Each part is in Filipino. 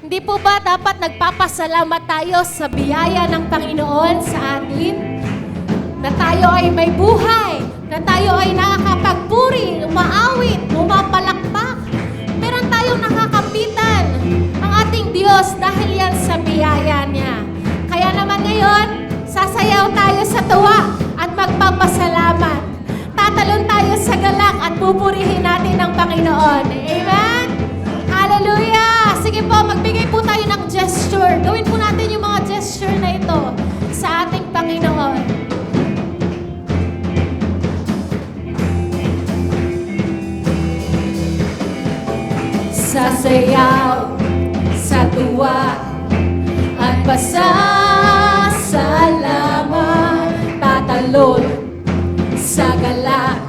Hindi po ba dapat nagpapasalamat tayo sa biyaya ng Panginoon sa atin? Na tayo ay may buhay, na tayo ay nakakapagpuri, umaawit, pumapalakpak. Meron tayong nakakapitan ang ating Diyos dahil yan sa biyaya niya. Kaya naman ngayon, sasayaw tayo sa tuwa at magpapasalamat. Tatalon tayo sa galak at pupurihin natin ang Panginoon. Amen? Hallelujah! Sige po, magbigay po tayo ng gesture. Gawin po natin yung mga gesture na ito sa ating Panginoon. Sasayaw sa tuwa at pasasalamat, tatalon sa galak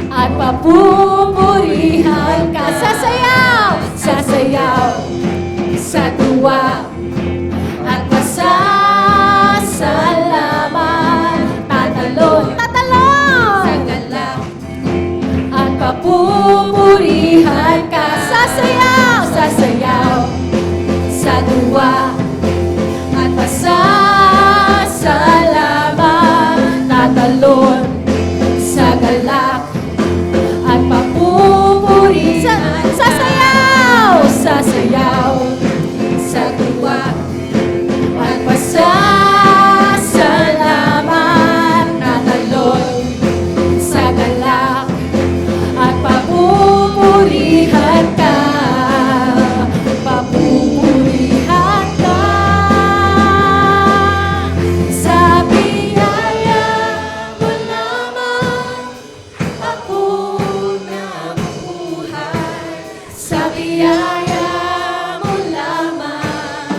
at papupurihan ka. Sasayaw! Sasayaw sa tuwa at pasasalamat, tatalon, tatalon sa galak at papupurihan ka. Sasayaw! Sasayaw sa tuwa at pasasalamat, tatalon sa galak at papupurihan. Sasayaw! Sasayaw sa tuwa at pasasalamat, tatalon sa galak at papupurihan ka. Papupurihan ka sa biyaya mo lamang ako nabubuhay. Sa biyaya mo lamang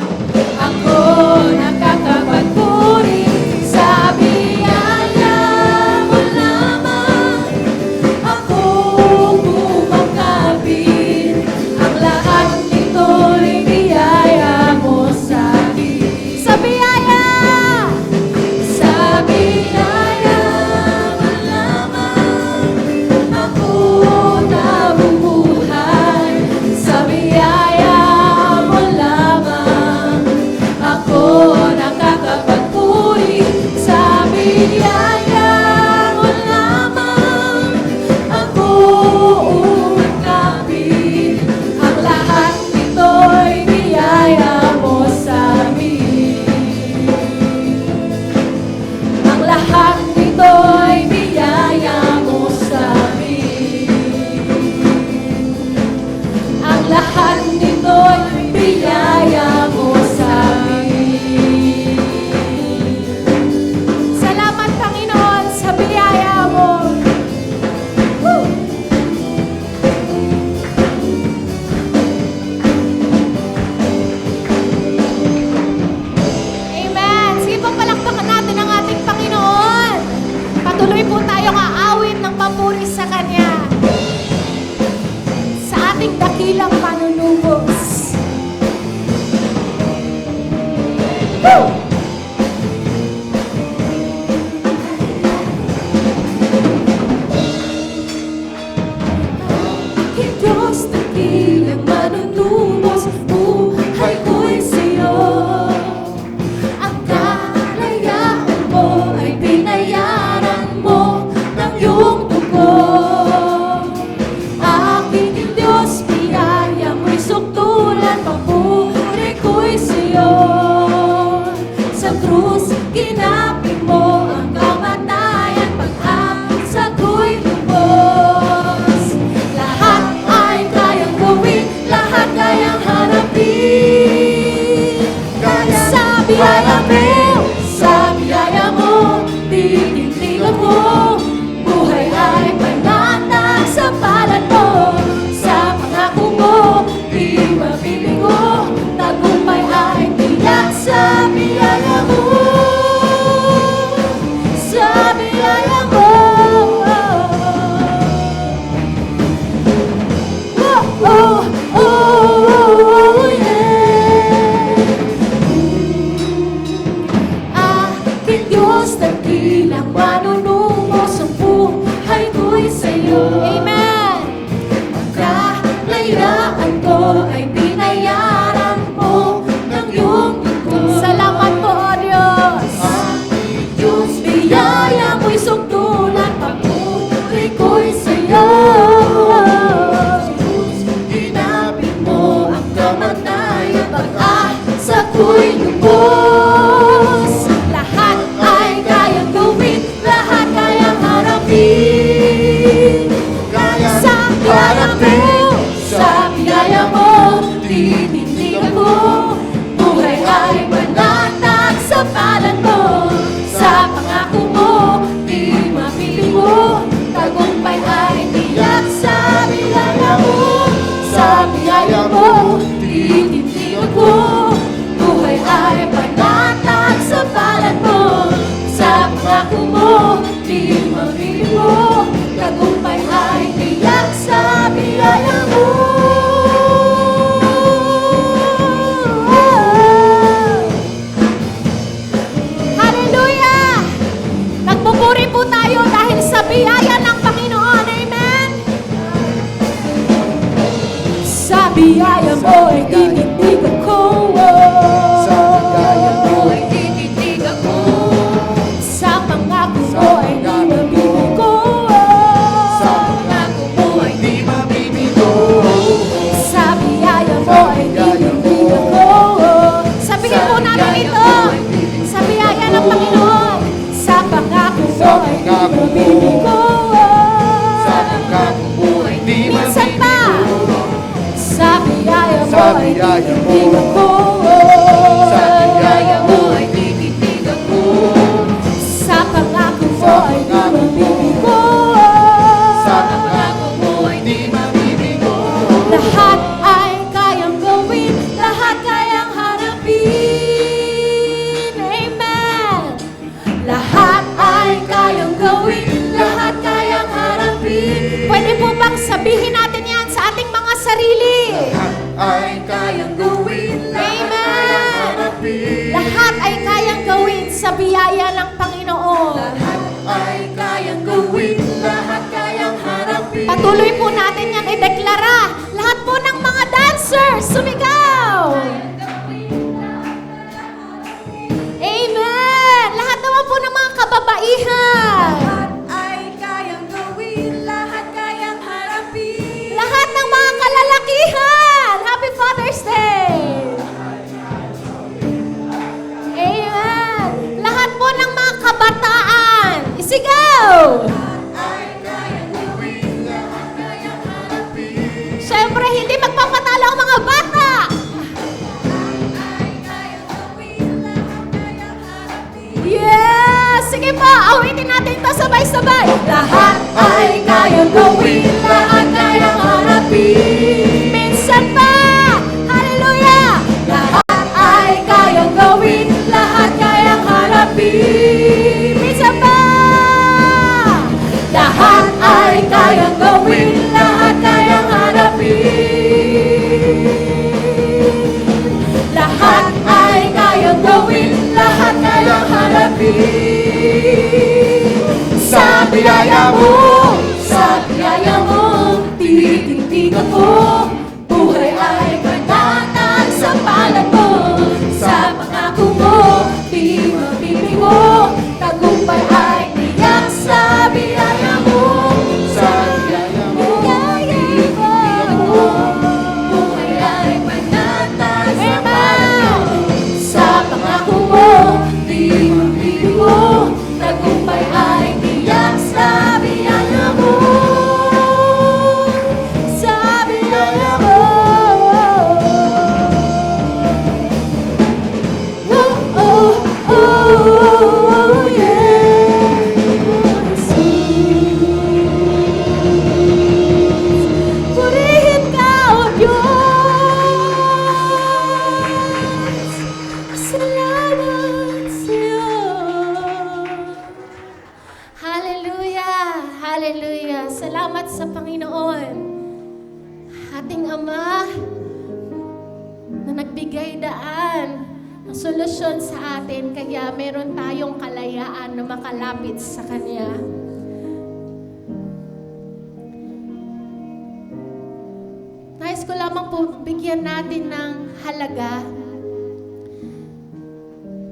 ako nakakapagpuri. Sa biyaya mo lamang ako kumakapit. Ang lahat nito'y biyaya mo sa akin. Sa biyaya! Sa biyaya mo lamang ako nabubuhay. Sa biyaya mo lamang ako nakakapagpuri. Sa biyaya mo lamang ako umakapit. Ang lahat nito'y biyaya mo sa amin. Ang lahat nito'y biyaya mo sa amin. Ang lahat nito'y biyaya mo sa amin. Salamat, Panginoon, sa biyaya mo. Woo! Amen. Sige po, palakpakan natin ang ating Panginoon. Patuloy po tayong aawit ng papuri sa Kanya. Sa ating dakilang panunubos. Woo! Diyos, dakilang manunubos, buhay ko'y sa'yo. Ang kalayaan mo ay binayaran mo ng iyong dugo. Aking Diyos, biyaya biyaya mo ay titindig ako. Sa biyaya mo ay titindig ako. Sa pangako mo ay di mabibigo. Sa pangako mo ay di mabibigo. Sa biyaya mo ay titindig ako. Sabihin po natin ito. Sa biyaya ng Panginoon. Sa pangako mo ay di mabibigo. Sa pangako mo ay di Minsan pa. mabibigo. Sa biyaya mo Sa ay biyaya mo. titindig ako. Sa biyaya mo ay titindig ako. Sa pangako mo ay di mabibigo. Sa pangako mo ay di mabibigo. Lahat ay kayang gawin, lahat kayang harapin. Amen. Lahat ay kayang gawin, lahat kayang harapin. Pwede po bang sabihin natin yan sa ating mga sarili? Lahat ay kayang gawin. Lahat Amen. kayang harapin. Lahat ay kayang gawin sa biyaya ng Panginoon. Lahat ay kayang gawin. Lahat kayang harapin. Patuloy po natin yan ideklara. Lahat po ng mga dancers, sumigaw! Amen! Lahat naman po ng mga kababaihan. Lahat ay kayang gawin, lahat kayang harapin. Lahat ng mga kalalakihan. Happy Father's Day! Amen! Lahat po ng mga kabataan. Isigaw! Ay kayang gawin. Lahat kayang harapin. Siyempre, hindi magpapatalo ang mga bata. Ay kayang gawin, lahat kayang harapin. Yes! Sige pa, awitin natin ito sabay-sabay. Lahat ay kayang gawin, lahat kayang harapin. Minsan pa! Hallelujah! Lahat ay kayang gawin, lahat kayang harapin. Minsan pa! Lahat ay kayang gawin, lahat kayang harapin. Lahat ay kayang gawin, lahat kayang harapin. Sa biyaya mo, sa biyaya mo, tinitindig ako. Buhay ay panatag sa palad mo. Sa pangako mo, di mabibigo. Tagumpay ay tiyak sa biyaya mo. Sa biyaya mo. Biyaya mo. Buhay ay panatag sa Amen. Sa pangako mo, di mabibigo. Tagumpay ay tiyak sa biyaya mo. Sa biyaya mo. Oh, oh, oh, yeah. Purihin ka, O Diyos. Salamat sa'yo. Hallelujah! Hallelujah! Salamat sa Panginoon. Ating Ama na nagbigay daan ng solusyon sa atin, kaya meron tayong kalayaan na makalapit sa Kanya. Nais ko lamang po bigyan natin ng halaga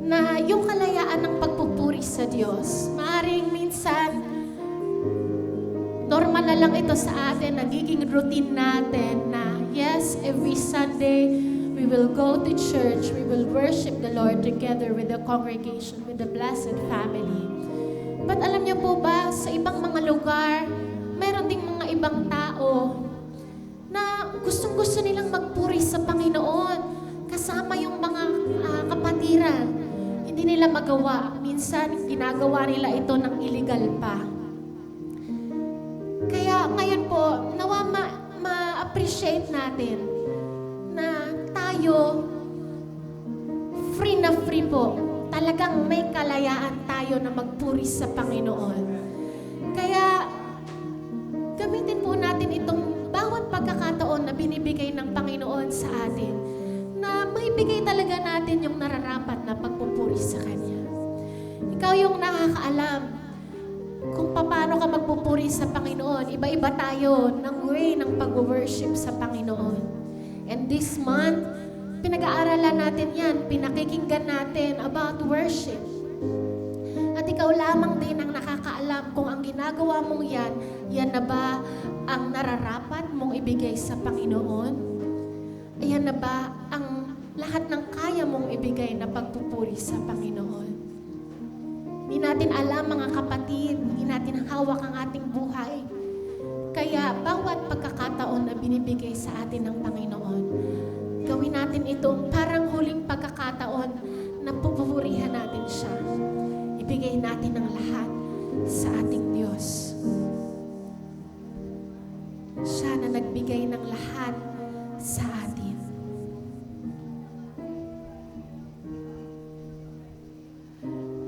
na yung kalayaan ng pagpupuri sa Diyos. Maaring minsan, normal na lang ito sa atin, nagiging routine natin na yes, every Sunday, we will go to church, we will worship the Lord together with the congregation, with the blessed family. But alam niyo po ba, sa ibang mga lugar, mayroon ding mga ibang tao na gustong-gusto nilang magpuri sa Panginoon kasama yung mga kapatiran. Hindi nila magawa. Minsan, ginagawa nila ito ng illegal pa. Kaya ngayon po, nawa ma-appreciate natin na tayo free na free po. Talagang may kalayaan tayo na magpuri sa Panginoon. Kaya gamitin po natin itong bawat pagkakataon na binibigay ng Panginoon sa atin, na maibigay talaga natin yung nararapat na pagpupuri sa Kanya. Ikaw yung nakakaalam kung paano ka magpupuri sa Panginoon. Iba-iba tayo ng way ng pag-worship sa Panginoon. And this month, pinag-aaralan natin yan, pinakikinggan natin about worship. At ikaw lamang din ang nakakaalam kung ang ginagawa mong yan na ba ang nararapat mong ibigay sa Panginoon? Ayan na ba ang lahat ng kaya mong ibigay na pagpupuri sa Panginoon? Hindi natin alam mga kapatid, hindi natin hawak ang ating buhay. Kaya bawat pagkakataon na binibigay sa atin ng Panginoon, gawin natin ito parang huling pagkakataon na pupurihan natin siya. Ibigay natin ang lahat sa ating Diyos. Siya na nagbigay ng lahat sa atin.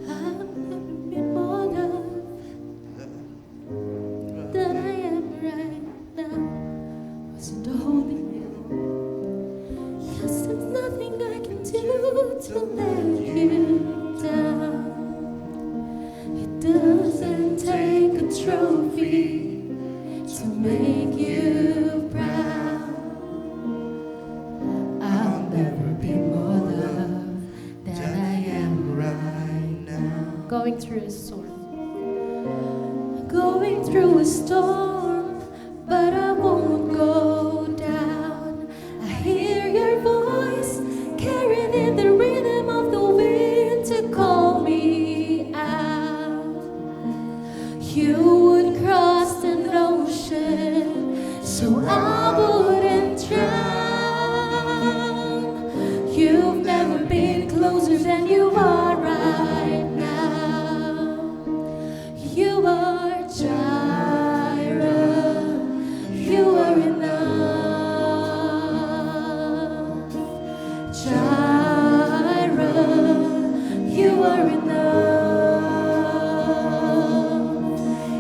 I've never been more loved than I am right now. Wasn't holding you. Yes, there's nothing I can do to let you down. It doesn't take a trophy to make you proud. I'll never be more loved than I am right now. Going through a storm. Going through a storm, but I won't go down. I hear your voice carried in the rhythm of the wind to call me out. You would cross an ocean so I wouldn't drown. You've never been closer than you are right now. You are Jireh. You are enough. Jireh. You are enough.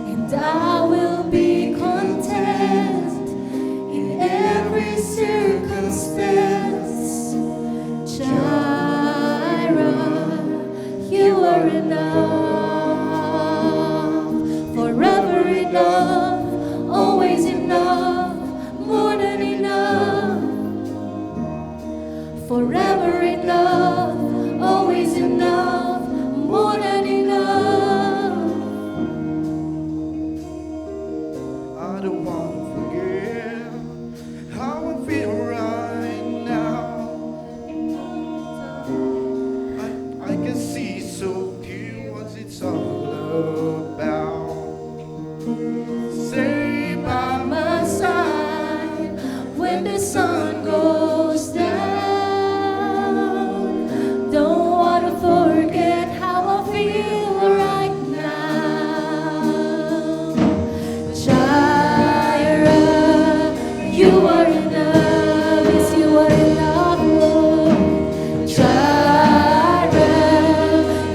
And I will be content in every circumstance. Jireh, you are enough. Forever enough, always enough, more than enough. Forever enough, always enough, more than enough. I don't want to forget how I feel right now. I can see so clear what it's all about. Stay by my Side when the sun goes down. Don't want to forget how I feel right now. Jireh, you are enough. Yes, you are enough, Lord. Jireh,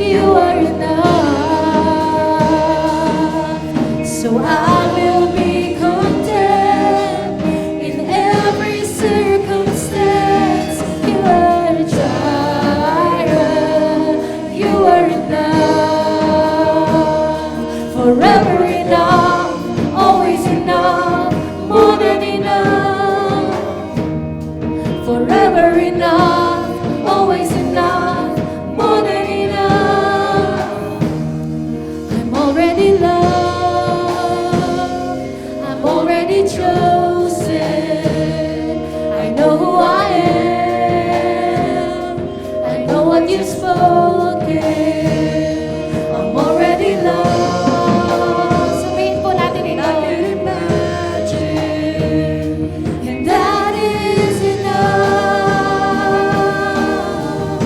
you are enough. So I will be content in every circumstance. You are Jireh, you are enough. Forever enough, always enough, more than enough. Forever enough, always enough, more than enough. I'm already loved. I'm already chosen. I know who I am. I know what you've spoken. I'm already loved. Sabihin po natin ito. I can imagine. And that is enough.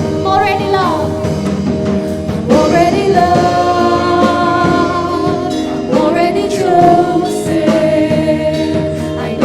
I'm already loved. I'm already loved. I'm already chosen. I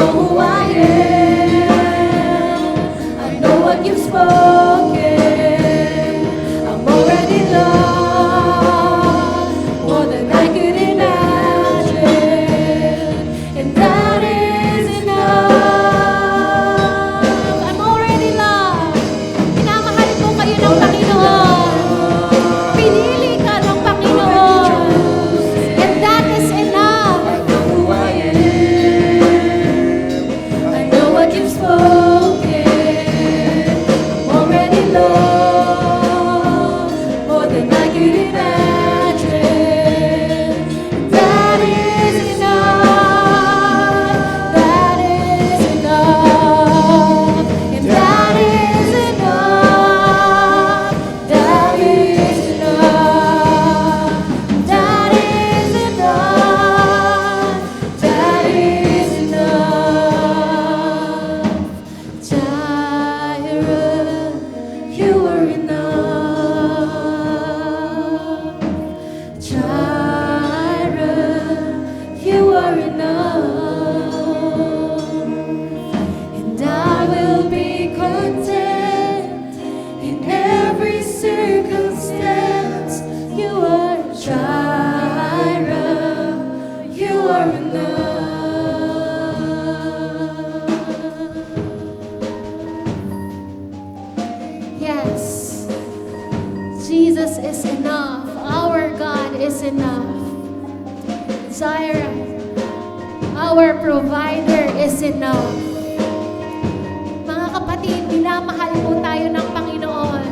provider is enough. Mga kapatid, minamahal po tayo ng Panginoon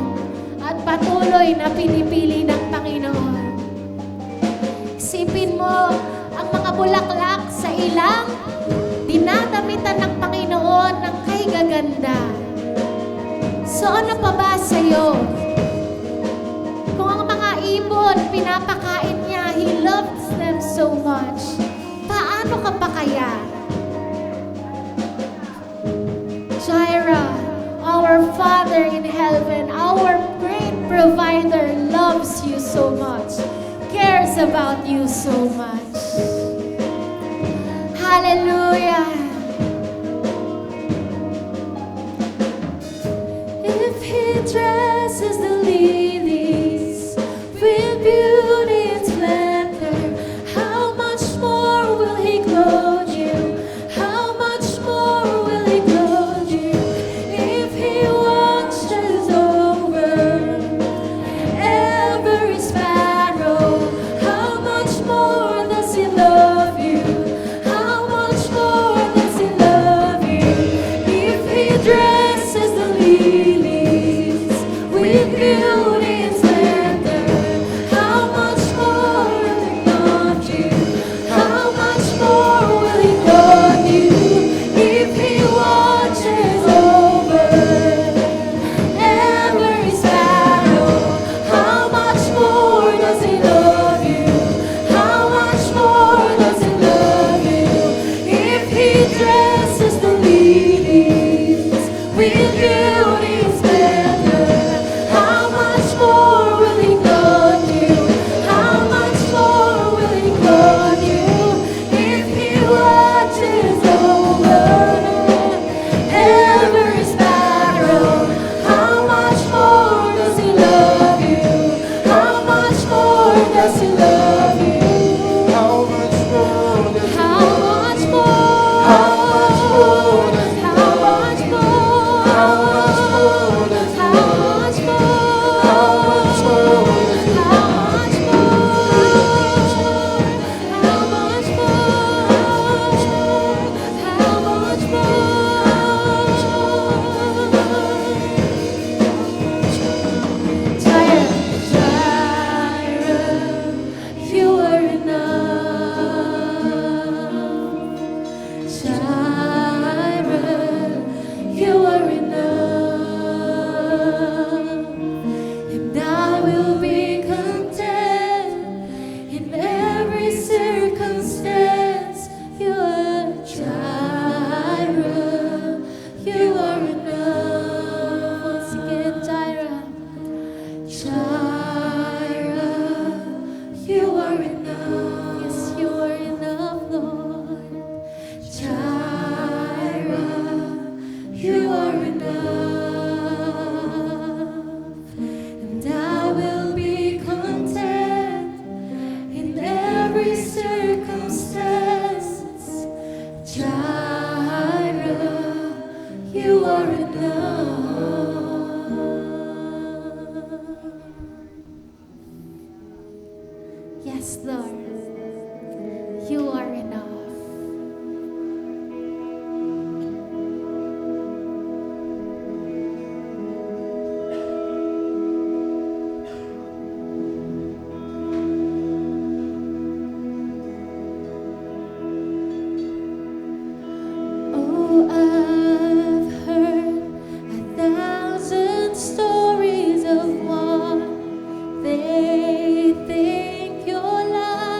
at patuloy na pinipili ng Panginoon. Isipin mo, ang mga bulaklak sa ilang, dinadamitan ng Panginoon ng kay gaganda. So ano pa ba sa'yo? Kung ang mga ibon, pinapakain niya, He loves them so much. Paano ka pa kaya? Jireh, our Father in heaven, our great provider, loves you so much, cares about you so much. Hallelujah. If He dresses the lilies with beauty and splendor, how much more will He clothe you? How much more will He clothe you? If He watches over every sparrow, how much more does He love you? How much more does He love you? If He dresses the lilies with beauty and splendor, how much more will He love you? How much more will He love you? If He watches over every sparrow, how much more does He love you? How much more does He love you? If He dresses the lilies with beauty and splendor, how much more will He clothe you? How much more will He clothe you? If He watches over every sparrow, how much more does He love you? How much more does He love you? How much more does He How love much you? more? How much more does He How love much you? more? How much more does He How love much you? more? How much more does He How love much you? more? How much more? How much more? Jireh, you are enough. Jireh, you are enough. And I will be content in every circumstance. You are Jireh, you are enough. Once again, Jireh. Jireh, you are enough. Yes, you are enough, Lord. Jireh, you are enough. And I will be content in every circumstance. Jireh, you are enough. Yes, Lord, you are enough. Oh, I've heard 1,000 stories of what they think you're like.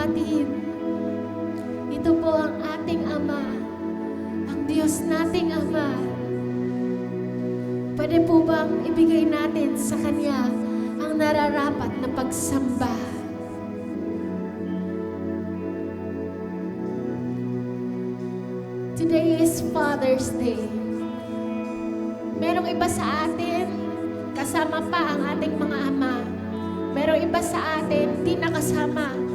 kapatid, ito po ang ating Ama, ang Diyos nating Ama. Pwede po bang ibigay natin sa Kanya ang nararapat na pagsamba? Today is Father's Day. Merong iba sa atin, kasama pa ang ating mga ama. Merong iba sa atin, di nakasama.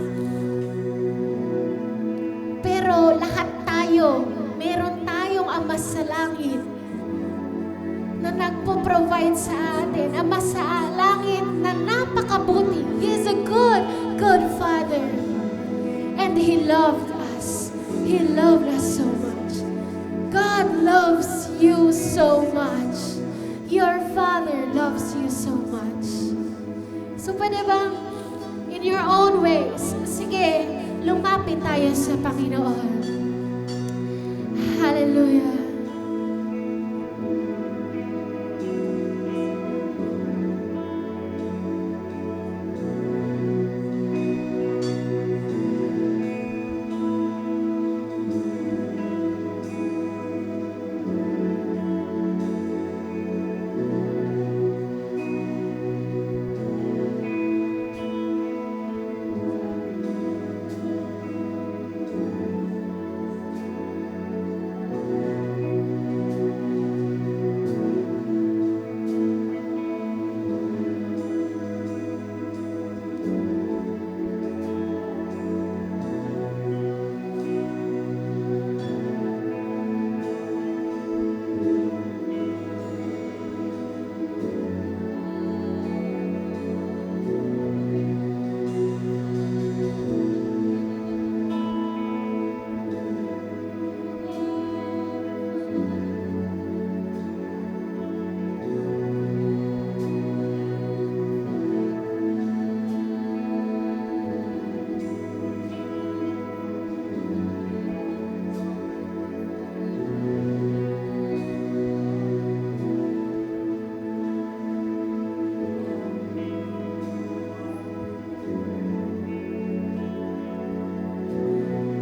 Pero lahat tayo, meron tayong Ama sa langit na nagpo-provide sa atin. Ama sa langit na napakabuti. He is a good, good Father. And He loved us. He loved us so much. God loves you so much. Your Father loves you so much. So pwede bang in your own ways, sige, lumapit tayo sa Panginoon. Hallelujah.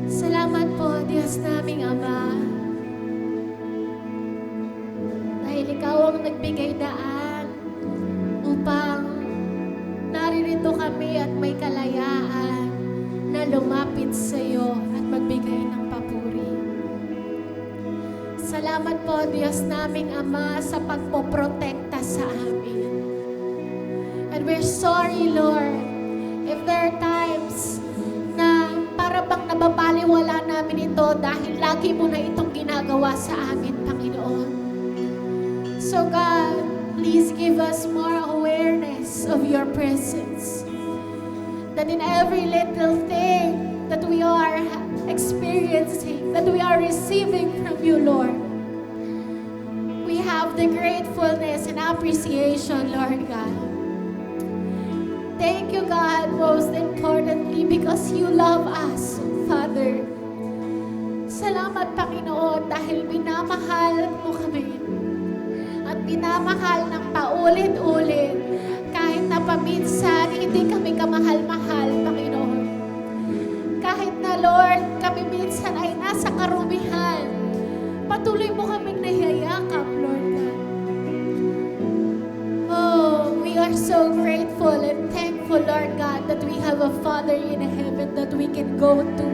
Salamat po, Diyos naming Ama. Dahil Ikaw ang nagbigay daan upang naririto kami at may kalayaan na lumapit sa iyo at magbigay ng papuri. Salamat po, Diyos naming Ama, sa pagpoprotekta sa amin. And we're sorry, Lord, if there are times na para bang nababaliwala namin ito dahil lagi mo na itong ginagawa sa amin, Panginoon. So God, please give us more awareness of your presence. That in every little thing that we are experiencing, that we are receiving from you, Lord, we have the gratefulness and appreciation, Lord God. Thank you, God, most importantly, because you love us, Father. Salamat, Panginoon, dahil minamahal mo kami. At minamahal ng paulit-ulit, kahit na paminsan hindi kami kamahal-mahal, Panginoon. Kahit na, Lord, kami minsan ay nasa karumihan, patuloy mo kaming nahiyayakap, Lord God. Oh, we are so grateful and thankful, Lord God, that we have a Father in heaven that we can go to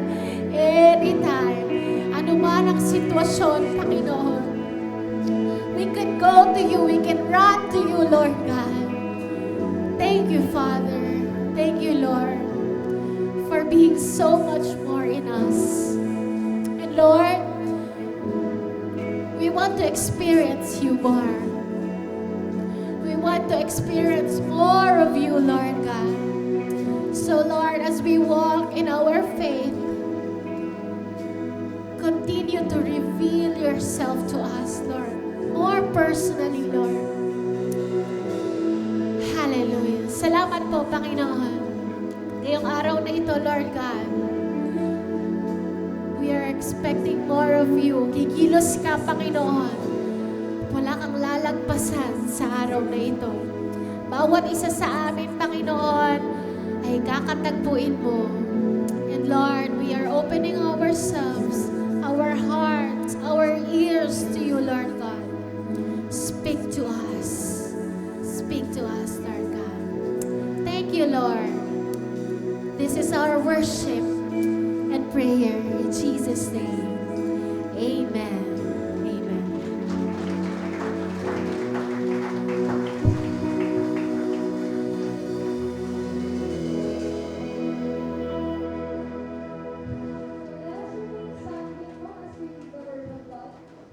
anytime. Ano man ang sitwasyon, Panginoon. We can go to you, we can run to you, Lord God. Thank you, Father. Thank you, Lord, for being so much more in us. And Lord, we want to experience you more. We want to experience more of you, Lord God. So, Lord, as we walk in our faith, continue to reveal yourself to us, Lord, more personally, Lord. Hallelujah. Salamat po, Panginoon. Ngayong araw na ito, Lord God, we are expecting more of you. Kikilos ka, Panginoon. Wala kang lalagpasan sa araw na ito. Bawat isa sa amin, Panginoon, ay kakatagpuin mo. And And Lord, we are opening ourselves, our hearts, our ears to you, Lord God. Speak to us. Speak to us, Lord God. Thank you, Lord. This is our worship and prayer in Jesus' name. Amen. Amen.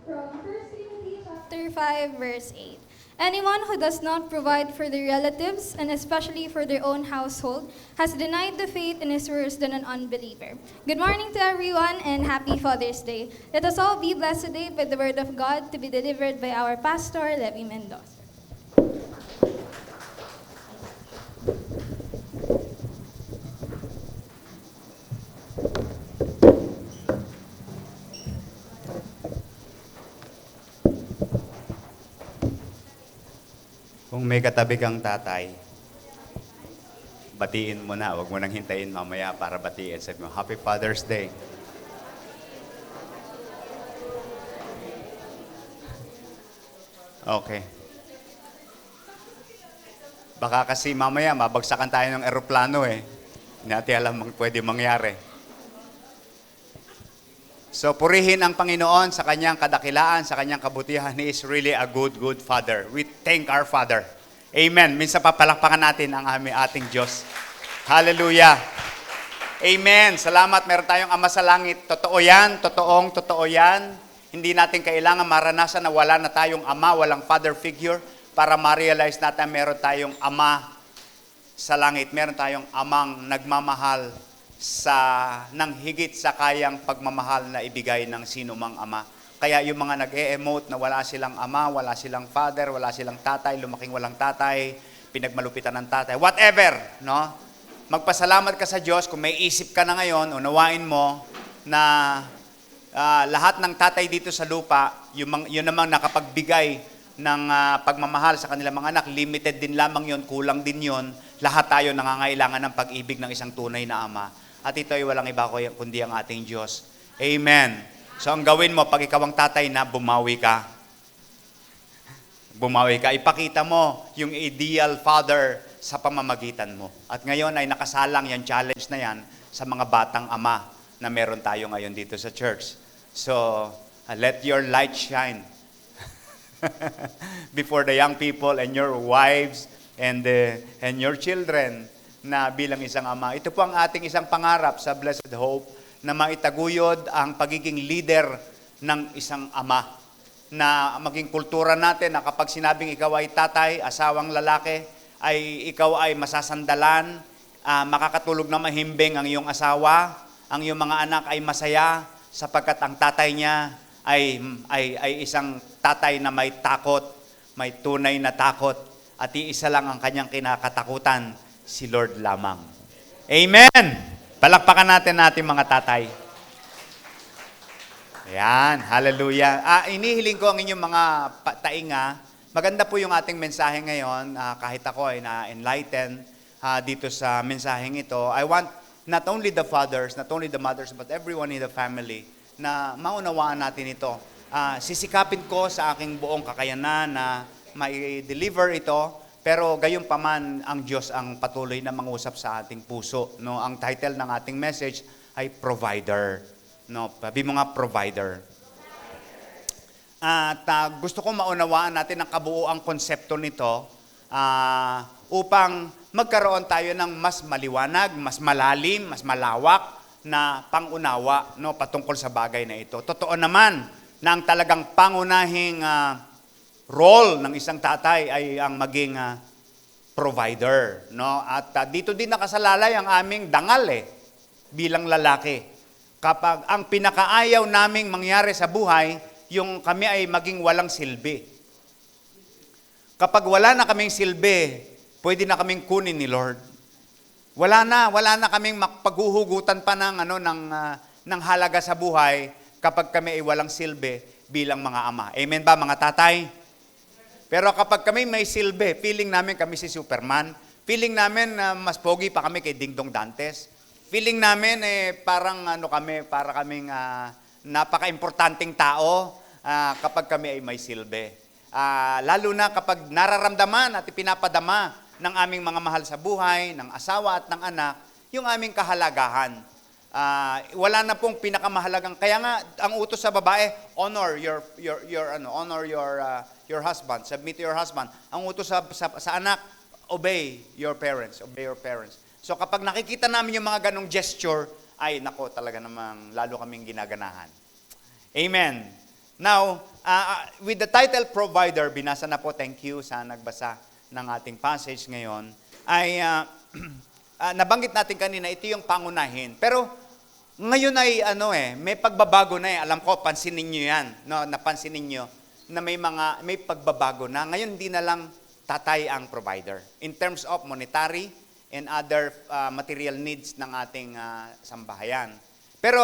From 1 Timothy chapter 5, verse 8. Anyone who does not provide for their relatives, and especially for their own household, has denied the faith and is worse than an unbeliever. Good morning to everyone, and happy Father's Day. Let us all be blessed today by the word of God to be delivered by our pastor, Levi Mendoza. Kung may katabi kang tatay, batiin mo na. Huwag mo nang hintayin mamaya para batiin. Sabi mo, Happy Father's Day. Okay. Baka kasi mamaya mabagsakan tayo ng eroplano eh. Hindi natin alam pwede mangyari. So, purihin ang Panginoon sa kanyang kadakilaan, sa kanyang kabutihan. He is really a good, good Father. We thank our Father. Amen. Minsan papalakpakan natin ang ating Diyos. Hallelujah. Amen. Salamat. Meron tayong Ama sa Langit. Totoo yan. Totoo yan. Hindi natin kailangan maranasan na wala na tayong Ama, walang Father figure para ma-realize natin meron tayong Ama sa Langit. Meron tayong Amang nagmamahal nang higit sa kayang pagmamahal na ibigay ng sino mang ama. Kaya yung mga nag-e-emote na wala silang ama, wala silang father, wala silang tatay, lumaking walang tatay, pinagmalupitan ng tatay, whatever, no? Magpasalamat ka sa Diyos kung may isip ka na ngayon, unawain mo na lahat ng tatay dito sa lupa, yun namang nakapagbigay ng pagmamahal sa kanilang mga anak, limited din lamang yun, kulang din yun. Lahat tayo nangangailangan ng pag-ibig ng isang tunay na ama. At ito ay walang iba kundi ang ating Diyos. Amen. So ang gawin mo, pag ikaw ang tatay na, bumawi ka. Bumawi ka. Ipakita mo yung ideal father sa pamamagitan mo. At ngayon ay nakasalang yung challenge na yan sa mga batang ama na meron tayo ngayon dito sa church. So, let your light shine before the young people and your wives and your children na bilang isang ama. Ito po ang ating isang pangarap sa Blessed Hope na maitaguyod ang pagiging leader ng isang ama. Na maging kultura natin na kapag sinabing ikaw ay tatay, asawang lalaki, ay ikaw ay masasandalan, makakatulog na mahimbing ang iyong asawa, ang iyong mga anak ay masaya sapagkat ang tatay niya ay isang tatay na may takot, may tunay na takot, at iisa lang ang kanyang kinakatakutan, si Lord lamang. Amen! Palakpakan natin mga tatay. Ayan, hallelujah. Inihiling ko ang inyong mga tainga. Maganda po yung ating mensahe ngayon, kahit ako ay na-enlighten dito sa mensaheng ito. I want not only the fathers, not only the mothers, but everyone in the family na maunawaan natin ito. Sisikapin ko sa aking buong kakayanan na mai-deliver ito, pero gayon paman ang Diyos ang patuloy na mangusap sa ating puso. No? Ang title ng ating message ay Provider. No? Sabi mo nga, Provider. At gusto ko maunawaan natin ang kabuuang konsepto nito upang magkaroon tayo ng mas maliwanag, mas malalim, mas malawak na pangunawa, no, patungkol sa bagay na ito. Totoo naman na ang talagang pangunahing role ng isang tatay ay ang maging provider, no? At dito din nakasalalay ang aming dangal bilang lalaki. Kapag ang pinakaayaw naming mangyari sa buhay, yung kami ay maging walang silbi. Kapag wala na kaming silbi, pwede na kaming kunin ni Lord. Wala na kaming paghuhugutan pa ng halaga sa buhay kapag kami ay walang silbi bilang mga ama. Amen ba mga tatay? Pero kapag kami may silbi, feeling namin kami si Superman, feeling namin mas pogi pa kami kay Dingdong Dantes, feeling namin parang ano kami, para kaming napaka-importanting tao kapag kami ay may silbi. Lalo na kapag nararamdaman at ipinapadama ng aming mga mahal sa buhay, ng asawa at ng anak, yung aming kahalagahan. Wala na pong pinakamahalagang, kaya nga ang utos sa babae, honor your husband, submit to your husband. Ang utos sa anak, obey your parents. So kapag nakikita namin yung mga ganong gesture, ay nako, talaga namang lalo kaming ginaganahan. Amen. Now, with the title provider, binasa na po, thank you sa nagbasa ng ating passage ngayon, ay nabanggit natin kanina, ito yung pangunahin. Pero ngayon ay may pagbabago na Alam ko, pansinin niyo yan. No, napansin niyo na may pagbabago na. Ngayon hindi na lang tatay ang provider in terms of monetary and other material needs ng ating sambahayan. Pero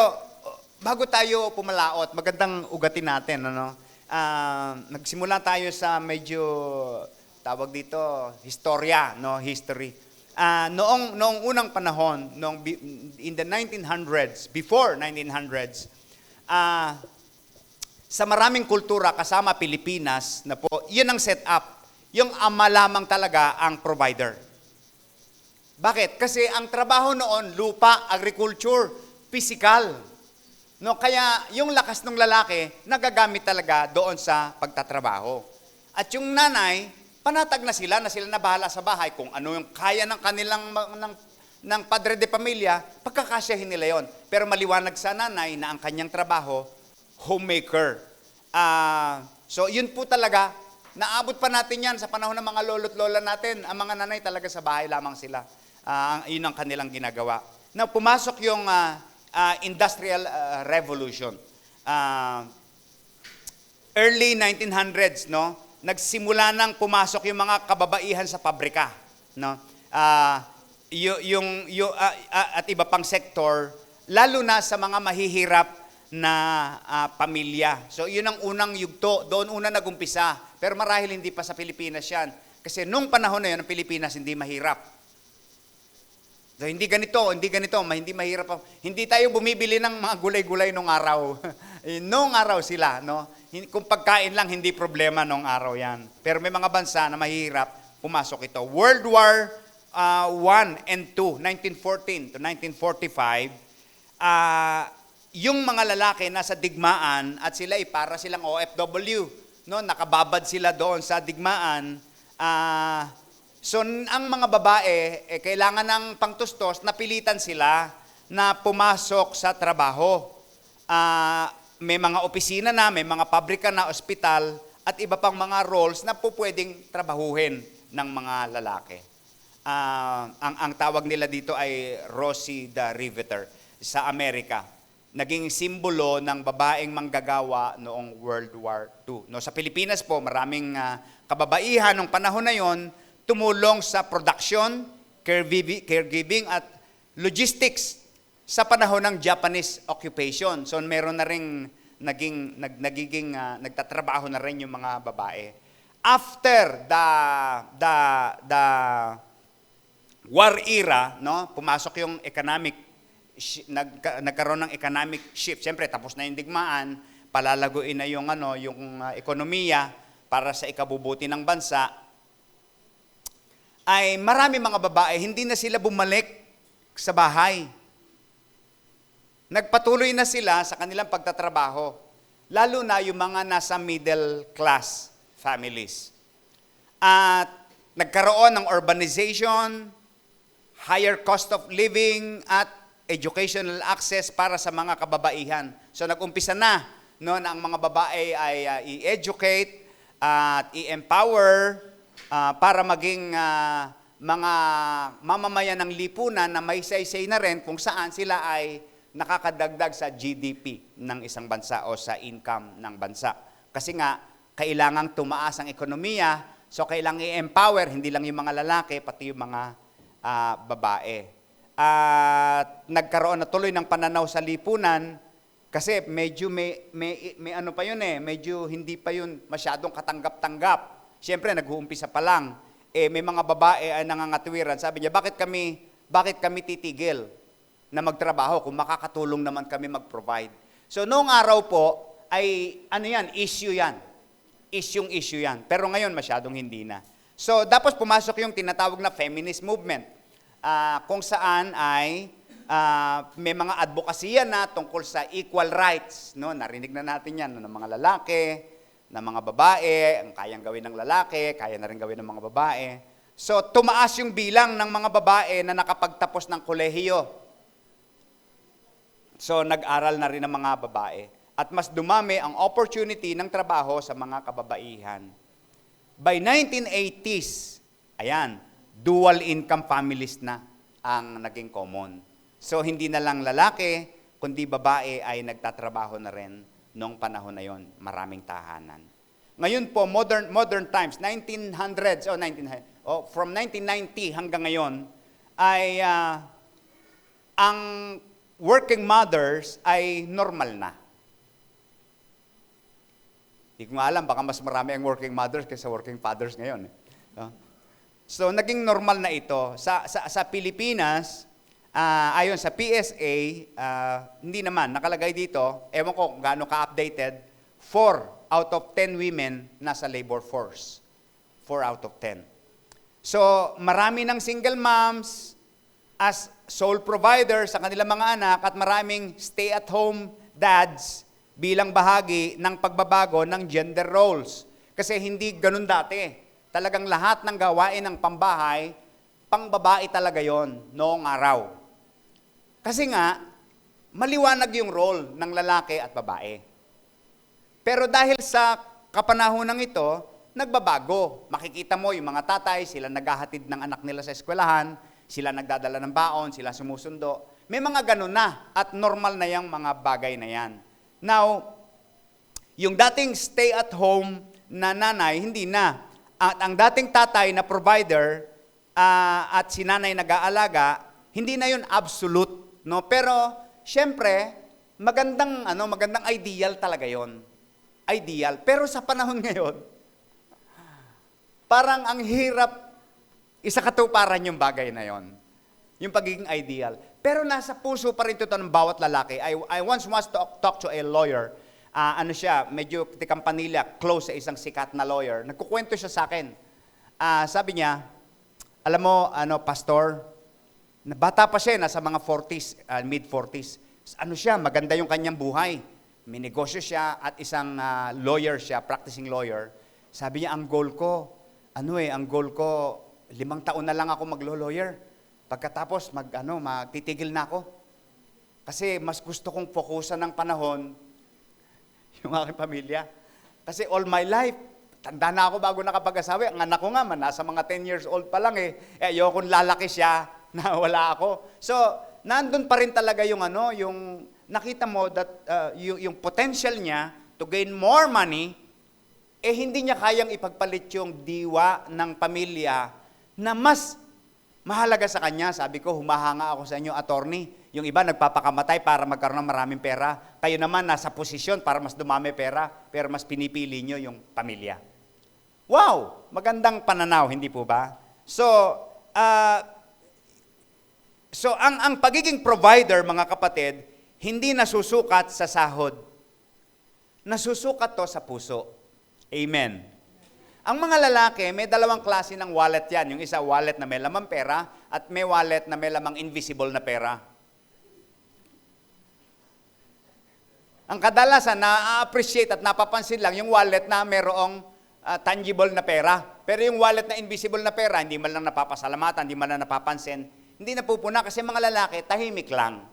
bago tayo pumalaot, magandang ugatin natin, nagsimula tayo sa medyo tawag dito history. Noong unang panahon, in the 1900s, before 1900s, sa maraming kultura kasama Pilipinas na po, yun ang setup. Yung ama lamang talaga ang provider. Bakit? Kasi ang trabaho noon, lupa, agriculture, physical. No, kaya yung lakas ng lalaki, nagagamit talaga doon sa pagtatrabaho. At yung nanay, panatag na sila na bahala sa bahay kung ano yung kaya ng kanilang ng padre de pamilya, pagkakasyahin nila yon. Pero maliwanag sa nanay na ang kanyang trabaho, homemaker. So yun po talaga, naabot pa natin yan sa panahon ng mga lolo't lola natin. Ang mga nanay talaga sa bahay lamang sila. Yun ang kanilang ginagawa. Now, pumasok yung Industrial Revolution. Early 1900s, no? Nagsimula nang pumasok yung mga kababaihan sa pabrika, no? At iba pang sektor, lalo na sa mga mahihirap na pamilya. So, yun ang unang yugto. Doon una nagumpisa. Pero marahil hindi pa sa Pilipinas yan. Kasi nung panahon na yun, ang Pilipinas hindi mahirap. So, hindi ganito, hindi mahirap. Hindi tayo bumibili ng mga gulay-gulay nung araw. Nung araw sila, no? Kung pagkain lang, hindi problema nung araw yan. Pero may mga bansa na mahirap, pumasok ito. World War I and II, 1914 to 1945, yung mga lalaki nasa digmaan at sila ay para silang OFW, no? Nakababad sila doon sa digmaan. So, ang mga babae, kailangan ng pangtustos, napilitan sila na pumasok sa trabaho. May mga opisina na, may mga pabrika na, ospital, at iba pang mga roles na po pwedeng trabahuhin ng mga lalaki. Ang tawag nila dito ay Rosie the Riveter sa Amerika. Naging simbolo ng babaeng manggagawa noong World War II. No, sa Pilipinas po, maraming kababaihan ng panahon na yon tumulong sa production, caregiving at logistics sa panahon ng Japanese occupation. So meron na ring nagtatrabaho na rin yung mga babae. After the war era, no, pumasok yung nagkaroon ng economic shift. Siyempre tapos na yung digmaan, palalaguin na yung ekonomiya para sa ikabubuti ng bansa. Ay marami mga babae, hindi na sila bumalik sa bahay. Nagpatuloy na sila sa kanilang pagtatrabaho, lalo na yung mga nasa middle class families. At nagkaroon ng urbanization, higher cost of living, at educational access para sa mga kababaihan. So nag-umpisa na, no, na ang mga babae ay i-educate at i-empower para maging mga mamamayan ng lipunan na may say-say na rin kung saan sila ay nakakadagdag sa GDP ng isang bansa o sa income ng bansa. Kasi nga, kailangang tumaas ang ekonomiya, so kailangang i-empower, hindi lang yung mga lalaki, pati yung mga babae. At nagkaroon na tuloy ng pananaw sa lipunan, kasi medyo may ano pa yun medyo hindi pa yun masyadong katanggap-tanggap. Siyempre, nag-uumpisa pa lang. May mga babae ay nangangatwiran. Sabi niya, bakit kami titigil? na magtrabaho kung makakatulong naman kami mag-provide. So noong araw po ay issue yan. Issue yan. Pero ngayon masyadong hindi na. So tapos pumasok yung tinatawag na feminist movement. Kung saan ay may mga advokasya na tungkol sa equal rights, no? Narinig na natin 'yan ng mga lalaki, ng mga babae, ang kayang gawin ng lalaki, kaya na rin gawin ng mga babae. So tumaas yung bilang ng mga babae na nakapagtapos ng kolehiyo. So nag-aral na rin ng mga babae at mas dumami ang opportunity ng trabaho sa mga kababaihan. By 1980s, ayan, dual income families na ang naging common. So hindi na lang lalaki, kundi babae ay nagtatrabaho na rin noong panahon na yon. Maraming tahanan. Ngayon po, modern times, 1900s, from 1990 hanggang ngayon, ay ang working mothers ay normal na. Hindi ko nga alam, baka mas marami ang working mothers kaysa working fathers ngayon. No? So, naging normal na ito. Sa Pilipinas, ayon sa PSA, hindi naman, nakalagay dito, ewan ko kung gaano ka-updated, 4 out of 10 women nasa labor force. 4 out of 10. So, marami ng single moms as sole provider sa kanilang mga anak at maraming stay-at-home dads bilang bahagi ng pagbabago ng gender roles. Kasi hindi ganun dati. Talagang lahat ng gawain ng pambahay, pangbabae talaga yon noong araw. Kasi nga, maliwanag yung role ng lalaki at babae. Pero dahil sa kapanahonang ito, nagbabago. Makikita mo yung mga tatay, sila naghahatid ng anak nila sa eskwelahan, sila nagdadala ng baon, sila sumusundo. May mga ganun na at normal na yung mga bagay na yan. Now, yung dating stay-at-home na nanay, hindi na. At ang dating tatay na provider at si nanay nag-aalaga, hindi na yun absolute, no? Pero syempre, magandang ideal talaga yon. Ideal. Pero sa panahon ngayon, parang ang hirap isakatuparan yung bagay na yon. Yung pagiging ideal. Pero nasa puso pa rin ito ng bawat lalaki. I once talk to a lawyer. Medyo tikampanilya, close sa isang sikat na lawyer. Nagkukwento siya sa akin. Sabi niya, alam mo, pastor, bata pa siya, nasa mga 40s, mid-40s. Maganda yung kanyang buhay. May negosyo siya at isang lawyer siya, practicing lawyer. Sabi niya, ang goal ko, 5 taon na lang ako maglo-lawyer. Pagkatapos, magtitigil na ako. Kasi mas gusto kong fokusan ng panahon yung aking pamilya. Kasi all my life, tanda na ako bago nakapag-asawa. Ang anak ko nga, nasa mga 10 years old pa lang ayokong lalaki siya na wala ako. So, nandun pa rin talaga yung nakita mo that yung potential niya to gain more money, hindi niya kayang ipagpalit yung diwa ng pamilya na mas mahalaga sa kanya. Sabi ko, humahanga ako sa inyo, attorney. Yung iba nagpapakamatay para magkaroon ng maraming pera. Kayo naman nasa posisyon para mas dumami pera, pero mas pinipili nyo yung pamilya. Wow! Magandang pananaw, hindi po ba? So ang pagiging provider, mga kapatid, hindi nasusukat sa sahod. Nasusukat to sa puso. Amen. Ang mga lalaki, may 2 klase ng wallet yan. Yung isa, wallet na may lamang pera at may wallet na may lamang invisible na pera. Ang kadalasan, na-appreciate at napapansin lang yung wallet na mayroong tangible na pera. Pero yung wallet na invisible na pera, hindi man lang napapasalamatan, hindi man lang napapansin, hindi napupuna kasi mga lalaki, tahimik lang.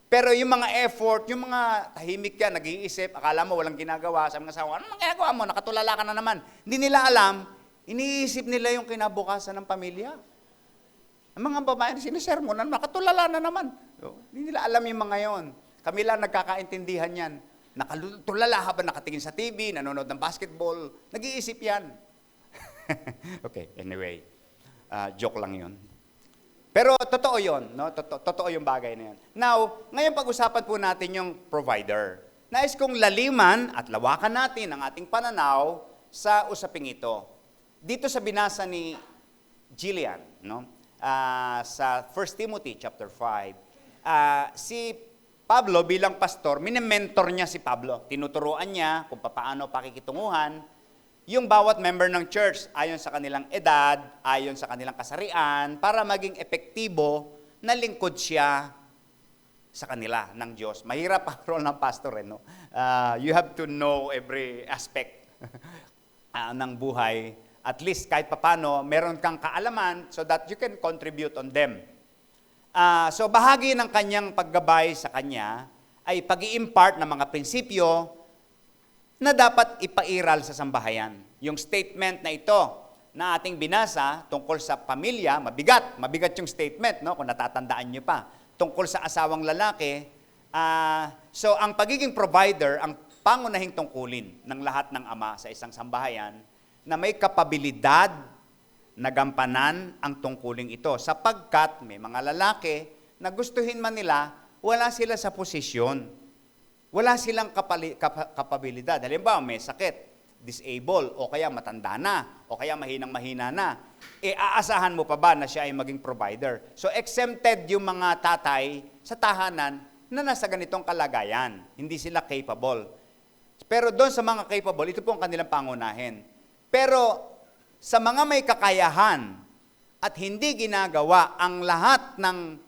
Pero yung mga effort, yung mga tahimik yan, nag-iisip, akala mo walang ginagawa, sabi ng asawa, ano ginagawa mo? Nakatulala ka na naman. Hindi nila alam, iniisip nila yung kinabukasan ng pamilya. Ang mga babae, sinisermonan, nakatulala na naman. Hindi nila alam yung mga yon. Kami lang nagkakaintindihan yan. Nakatulala habang nakatingin sa TV, nanonood ng basketball, nag-iisip yan. Okay, anyway, joke lang yon. Pero totoo yun, no? Totoo yung bagay na yun. Now, ngayon pag-usapan po natin yung provider. Nais kong laliman at lawakan natin ang ating pananaw sa usaping ito. Dito sa binasa ni Jillian, no? sa 1 Timothy chapter 5. Si Pablo bilang pastor, mini-mentor niya si Pablo. Tinuturuan niya kung paano pakikitunguhan yung bawat member ng church ayon sa kanilang edad, ayon sa kanilang kasarian, para maging epektibo na lingkod siya sa kanila ng Diyos. Mahirap ang role ng pastor, no? You have to know every aspect ng buhay. At least kahit papano, meron kang kaalaman so that you can contribute on them. So bahagi ng kanyang paggabay sa kanya ay pag-i-impart ng mga prinsipyo na dapat ipairal sa sambahayan. Yung statement na ito na ating binasa tungkol sa pamilya, mabigat yung statement, no? Kung natatandaan nyo pa, tungkol sa asawang lalaki. So ang pagiging provider, ang pangunahing tungkulin ng lahat ng ama sa isang sambahayan na may kapabilidad na gampanan ang tungkuling ito. Sapagkat may mga lalaki na gustuhin man nila, wala sila sa posisyon. Wala silang kapabilidad. Halimbawa, may sakit, disable, o kaya matanda na, o kaya mahinang-mahina na. Aasahan mo pa ba na siya ay maging provider? So exempted yung mga tatay sa tahanan na nasa ganitong kalagayan. Hindi sila capable. Pero doon sa mga capable, ito po ang kanilang pangunahin. Pero sa mga may kakayahan at hindi ginagawa ang lahat ng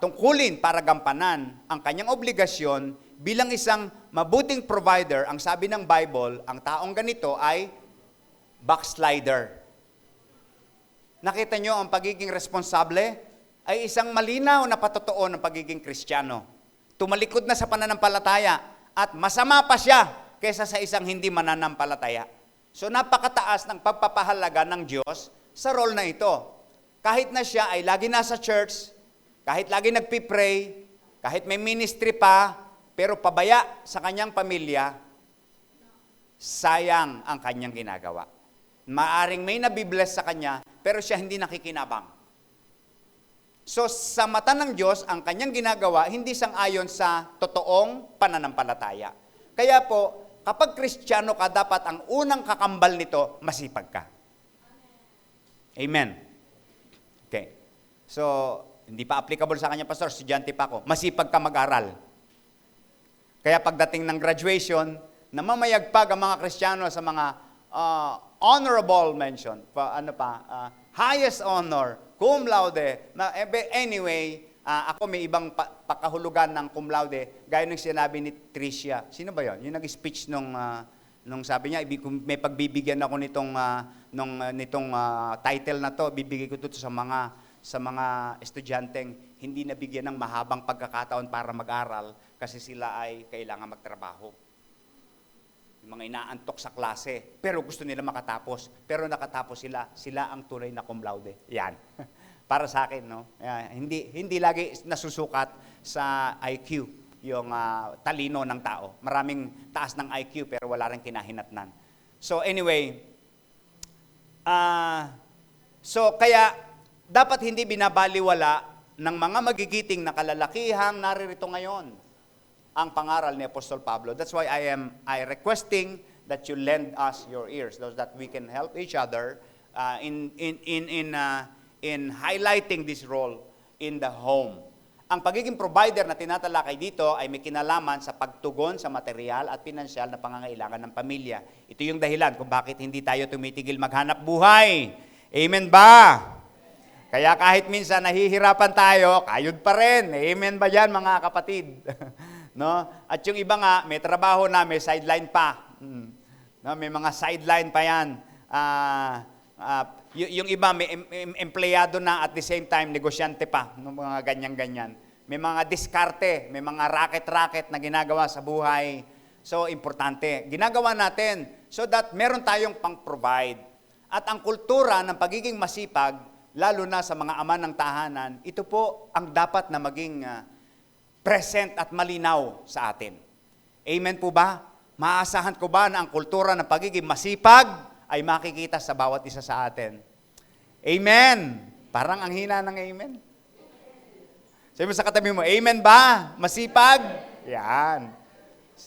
tungkulin para gampanan ang kanyang obligasyon bilang isang mabuting provider, ang sabi ng Bible, ang taong ganito ay backslider. Nakita nyo ang pagiging responsable ay isang malinaw na patotoo ng pagiging Kristiyano. Tumalikod na sa pananampalataya at masama pa siya kaysa sa isang hindi mananampalataya. So napakataas ng pagpapahalaga ng Diyos sa role na ito. Kahit na siya ay lagi nasa church, kahit lagi nagpipray, kahit may ministry pa, pero pabaya sa kanyang pamilya, sayang ang kanyang ginagawa. Maaring may nabibless sa kanya, pero siya hindi nakikinabang. So sa mata ng Diyos, ang kanyang ginagawa hindi sang-ayon sa totoong pananampalataya. Kaya po, kapag Kristiyano ka, dapat ang unang kakambal nito, masipag ka. Amen. Okay. So, hindi pa applicable sa kanya, Pastor, estudyante pa ako. Masipag ka mag-aral. Kaya pagdating ng graduation, namamayagpag ang mga Kristiyano sa mga honorable mention. Highest honor, cum laude. Anyway, ako may ibang pakahulugan ng cum laude, gaya ng sinabi ni Tricia. Sino ba yon? Yung nag-speech nung sabi niya, may pagbibigyan ako nitong title na to, bibigay ko ito sa mga estudyanteng hindi nabigyan ng mahabang pagkakataon para mag-aral kasi sila ay kailangan magtrabaho. Yung mga inaantok sa klase, pero gusto nila makatapos, pero nakatapos sila ang tunay na cum laude. Yan. Para sa akin, no? Hindi lagi nasusukat sa IQ yung talino ng tao. Maraming taas ng IQ pero wala ring kinahinatnan. So anyway, kaya dapat hindi binabaliwala ng mga magigiting na kalalakihang naririto ngayon ang pangaral ni Apostol Pablo. That's why I requesting that you lend us your ears, so that we can help each other in highlighting this role in the home. Ang pagiging provider na tinatalakay dito ay may kinalaman sa pagtugon sa material at pinansyal na pangangailangan ng pamilya. Ito yung dahilan kung bakit hindi tayo tumitigil maghanap buhay. Amen ba? Kaya kahit minsan nahihirapan tayo, kayod pa rin. Amen ba yan, mga kapatid? No? At yung iba nga, may trabaho na, may sideline pa. No? May mga sideline pa yan. Yung iba, may empleyado na at the same time, negosyante pa. No? Mga ganyan-ganyan. May mga diskarte, may mga racket-racket na ginagawa sa buhay. So, importante. Ginagawa natin so that meron tayong pang-provide. At ang kultura ng pagiging masipag, lalo na sa mga ama ng tahanan, ito po ang dapat na maging present at malinaw sa atin. Amen po ba? Maasahan ko ba na ang kultura ng pagiging masipag ay makikita sa bawat isa sa atin? Amen! Parang ang hina ng amen. Sabi mo sa katabi mo, amen ba? Masipag? Yan.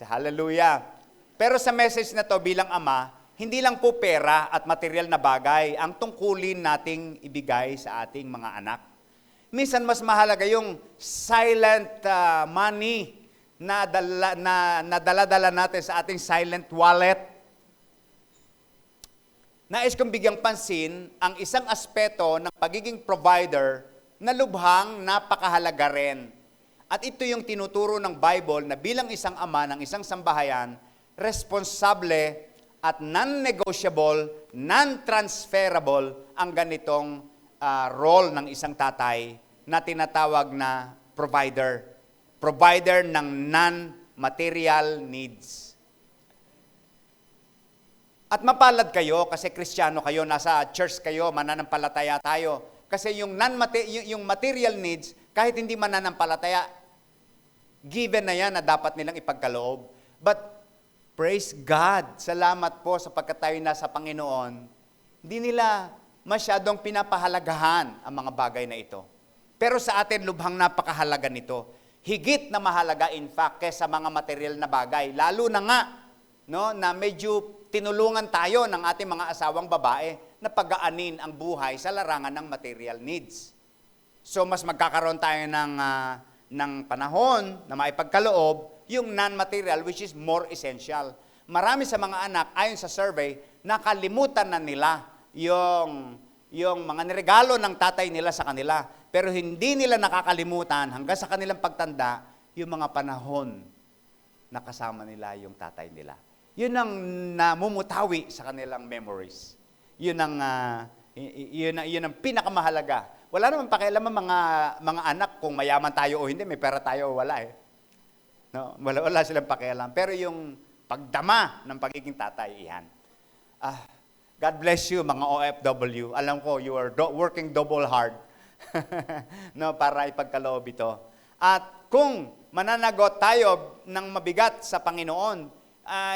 Hallelujah. Pero sa message na to bilang ama, hindi lang po pera at material na bagay ang tungkulin nating ibigay sa ating mga anak. Minsan mas mahalaga yung silent money na dala-dala natin sa ating silent wallet. Nais kong bigyang pansin ang isang aspeto ng pagiging provider na lubhang napakahalaga rin. At ito yung tinuturo ng Bible na bilang isang ama ng isang sambahayan, responsable at non-negotiable, non-transferable ang ganitong role ng isang tatay na tinatawag na provider. Provider ng non-material needs. At mapalad kayo kasi Kristiyano kayo, nasa church kayo, mananampalataya tayo. Kasi yung material needs, kahit hindi mananampalataya, given na yan na dapat nilang ipagkaloob. But praise God, salamat po sapagkat tayo nasa Panginoon, hindi nila masyadong pinapahalagahan ang mga bagay na ito. Pero sa atin, lubhang napakahalaga nito. Higit na mahalaga, in fact, kaysa mga material na bagay. Lalo na nga, no, na medyo tinulungan tayo ng ating mga asawang babae na pagaanin ang buhay sa larangan ng material needs. So, mas magkakaroon tayo ng panahon na maipagkaloob yung non-material, which is more essential. Marami sa mga anak, ayon sa survey, nakalimutan na nila yung mga niregalo ng tatay nila sa kanila. Pero hindi nila nakakalimutan hanggang sa kanilang pagtanda yung mga panahon na kasama nila yung tatay nila. Yun ang namumutawi sa kanilang memories. Yun ang pinakamahalaga. Wala naman pakialam ang mga anak kung mayaman tayo o hindi, may pera tayo o wala eh. No, wala silang pakialam. Pero yung pagdama ng pagiging tatay, iyan. God bless you, mga OFW. Alam ko, you are working double hard no, para ipagkaloob ito. At kung mananagot tayo ng mabigat sa Panginoon,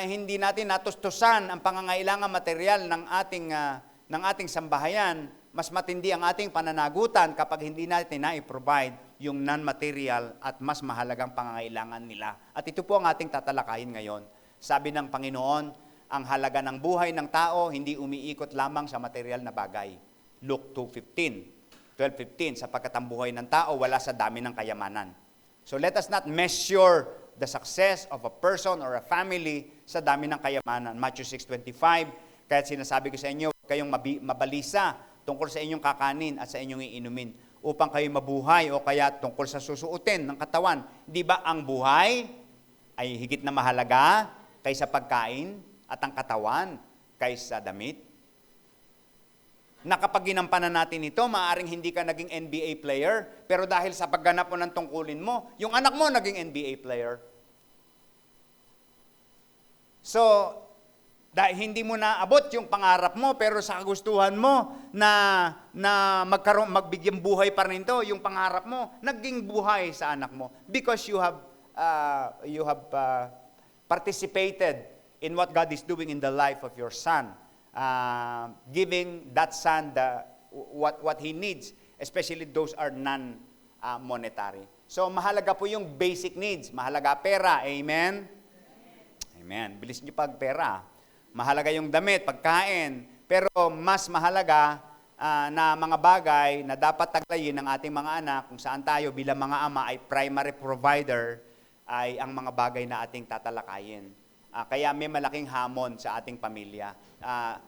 hindi natin natustusan ang pangangailangan material ng ating sambahayan, mas matindi ang ating pananagutan kapag hindi natin na-provide yung non-material at mas mahalagang pangangailangan nila. At ito po ang ating tatalakayin ngayon. Sabi ng Panginoon, ang halaga ng buhay ng tao hindi umiikot lamang sa material na bagay. Luke 12:15, sapagkat ang buhay ng tao wala sa dami ng kayamanan. So let us not measure the success of a person or a family sa dami ng kayamanan. Matthew 6:25, kaya sinasabi ko sa inyo, huwag kayong mabalisa tungkol sa inyong kakanin at sa inyong iinumin upang kayo mabuhay o kaya tungkol sa susuotin ng katawan. Di ba ang buhay ay higit na mahalaga kaysa pagkain at ang katawan kaysa damit? Na kapag ginampanan natin ito, maaaring hindi ka naging NBA player, pero dahil sa pagganap mo ng tungkulin mo, yung anak mo naging NBA player. So, dahil hindi mo naabot yung pangarap mo, pero sa kagustuhan mo na magbigyan buhay pa rin ito, yung pangarap mo, naging buhay sa anak mo. Because you have participated in what God is doing in the life of your son. Giving that son what he needs, especially those are non-monetary. So, mahalaga po yung basic needs. Mahalaga pera. Amen? Amen. Bilis niyo pag pera. Mahalaga yung damit, pagkain. Pero mas mahalaga na mga bagay na dapat taglayin ng ating mga anak kung saan tayo bilang mga ama ay primary provider ay ang mga bagay na ating tatalakayin. Kaya may malaking hamon sa ating pamilya.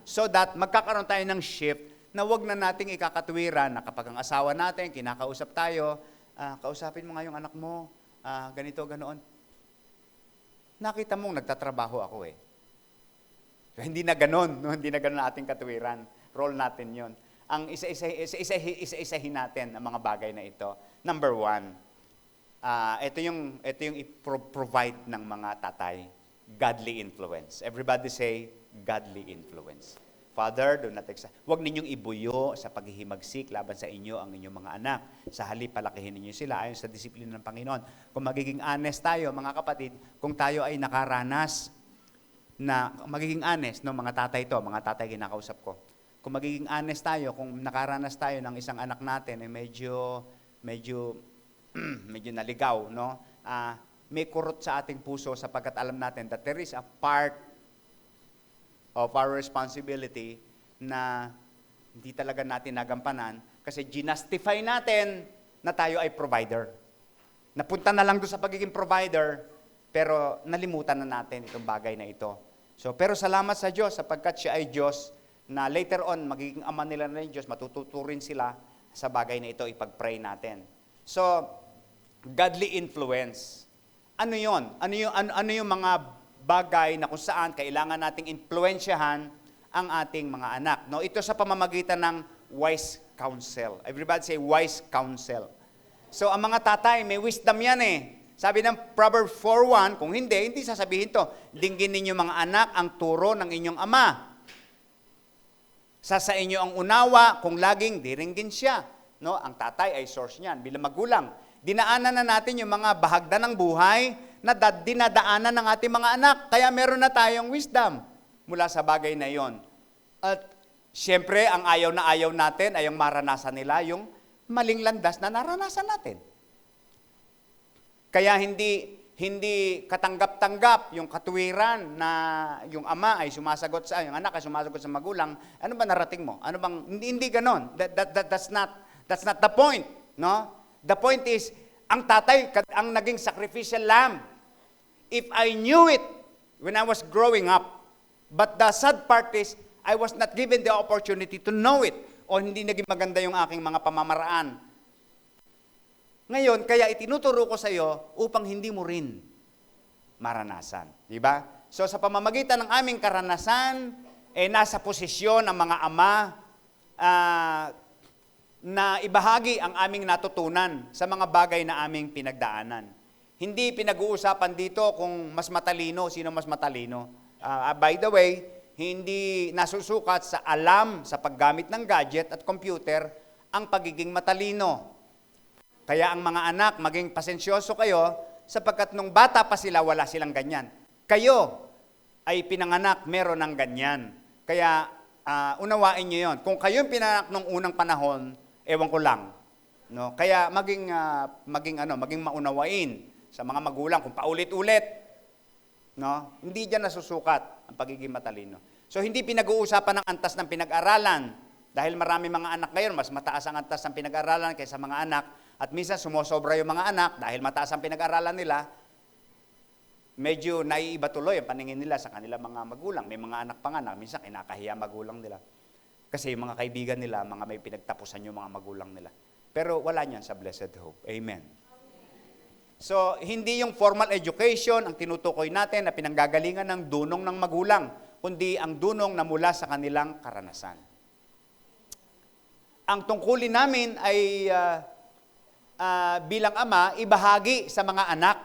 So that magkakaroon tayo ng shift na wag na nating ikakatwiran na kapag ang asawa natin, kinakausap tayo, kausapin mo nga yung anak mo, ganito, ganoon. Nakita mong nagtatrabaho ako eh. So, hindi na ganon, no? Hindi na ganon ating katwiran. Role natin yon. Ang isa-isahin natin ang mga bagay na ito. Number 1, ito yung provide ng mga tatay. Godly influence. Everybody say, godly influence. Father, do not huwag ninyong ibuyo sa paghihimagsik laban sa inyo ang inyong mga anak. Sa halip, palakihin ninyo sila ayon sa disiplina ng Panginoon. Kung magiging honest tayo, mga kapatid, kung tayo ay nakaranas na, magiging honest, no, mga tatay mga tatay kinakausap ko. Kung magiging honest tayo, kung nakaranas tayo ng isang anak natin, medyo naligaw, no? May kurot sa ating puso sapagkat alam natin that there is a part of our responsibility na hindi talaga natin nagampanan kasi ginastify natin na tayo ay provider. Napunta na lang doon sa pagiging provider, pero nalimutan na natin itong bagay na ito. So, pero salamat sa Diyos sapagkat siya ay Diyos na later on, magiging ama nila na rin Diyos, matututurin sila sa bagay na ito, ipag-pray natin. So, godly influence. Ano yon? Ano yung mga bagay na kung saan kailangan nating impluensyahan ang ating mga anak? No, ito sa pamamagitan ng wise counsel. Everybody say wise counsel. So, ang mga tatay, may wisdom yan eh. Sabi ng Proverbs 4:1, kung hindi sasabihin to, dinggin ninyo mga anak ang turo ng inyong ama. Sa inyo ang unawa kung laging diringgin siya. No, ang tatay ay source niyan bilang magulang. Dinaanan na natin yung mga bahagdan ng buhay na dinadaanan ng ating mga anak. Kaya meron na tayong wisdom mula sa bagay na yon. At siyempre, ang ayaw na ayaw natin ay yung maranasan nila yung maling landas na naranasan natin. Kaya hindi katanggap-tanggap yung katuwiran na yung ama ay sumasagot yung anak ay sumasagot sa magulang. Ano ba narating mo? Ano bang hindi ganon. That's not the point, no? The point is ang tatay ang naging sacrificial lamb. If I knew it when I was growing up, but the sad part is I was not given the opportunity to know it o hindi naging maganda yung aking mga pamamaraan. Ngayon, kaya itinuturo ko sa iyo upang hindi mo rin maranasan. Di ba? So sa pamamagitan ng aming karanasan, nasa posisyon ang mga ama na ibahagi ang aming natutunan sa mga bagay na aming pinagdaanan. Hindi pinag-uusapan dito kung mas matalino, sino mas matalino. By the way, hindi nasusukat sa alam sa paggamit ng gadget at computer ang pagiging matalino. Kaya ang mga anak, maging pasensyoso kayo, sapagkat nung bata pa sila, wala silang ganyan. Kayo ay pinanganak, meron ng ganyan. Kaya unawain nyo yon. Kung kayo yung pinanganak nung unang panahon, ewan ko lang. No? Kaya maging maunawain sa mga magulang kung paulit-ulit. No? Hindi diyan nasusukat ang pagiging matalino. So hindi pinag-uusapan ng antas ng pinag-aralan. Dahil marami mga anak ngayon, mas mataas ang antas ng pinag-aralan kaysa mga anak. At minsan sumosobra yung mga anak dahil mataas ang pinag-aralan nila, medyo naiiba tuloy ang paningin nila sa kanilang mga magulang. May mga anak pa nga na minsan kinakahiya magulang nila. Kasi yung mga kaibigan nila, mga may pinagtapusan yung mga magulang nila. Pero wala niyan sa Blessed Hope. Amen. So, hindi yung formal education ang tinutukoy natin na pinanggagalingan ng dunong ng magulang, kundi ang dunong na mula sa kanilang karanasan. Ang tungkulin namin ay bilang ama, ibahagi sa mga anak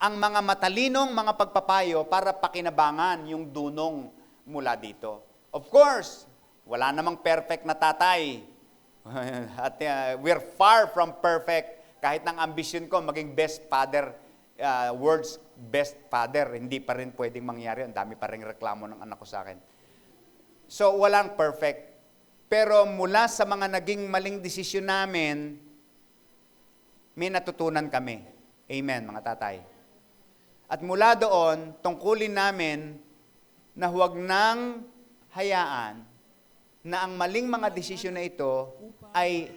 ang mga matalinong mga pagpapayo para pakinabangan yung dunong mula dito. Of course, wala namang perfect na tatay. At we're far from perfect. Kahit ng ambisyon ko maging best father, world's best father, hindi pa rin pwedeng mangyari. Ang dami pa rin reklamo ng anak ko sa akin. So, walang perfect. Pero mula sa mga naging maling desisyon namin, may natutunan kami. Amen, mga tatay. At mula doon, tungkulin namin na huwag nang hayaan na ang maling mga desisyon na ito ay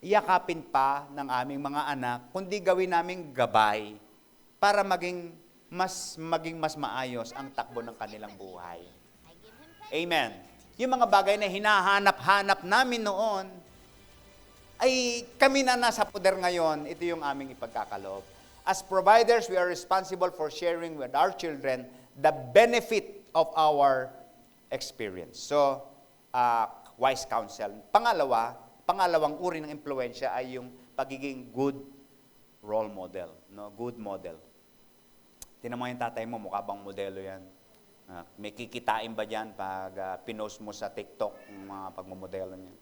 yakapin pa ng aming mga anak, kundi gawin naming gabay para maging mas maayos ang takbo ng kanilang buhay. Amen. Yung mga bagay na hinahanap-hanap namin noon, ay kami na nasa poder ngayon, ito yung aming ipagkakaloob. As providers, we are responsible for sharing with our children the benefit of our experience. So, wise counsel. Pangalawang uri ng impluensya ay yung pagiging good role model. No? Good model. Tinan mo yung tatay mo, mukha bang modelo yan? May kikitain ba dyan pag pinost mo sa TikTok yung mga pagmamodelo niya?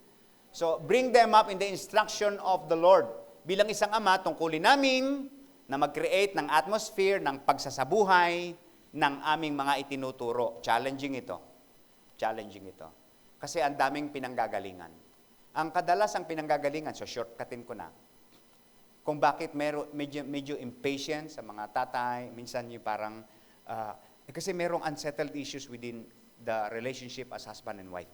So, bring them up in the instruction of the Lord. Bilang isang ama, tungkulin namin na mag-create ng atmosphere, ng pagsasabuhay, ng aming mga itinuturo. Challenging ito. Kasi ang daming pinanggagalingan. Ang kadalasang pinanggagalingan, so shortcutin ko na, kung bakit medyo impatient sa mga tatay, minsan yung parang, kasi merong unsettled issues within the relationship as husband and wife.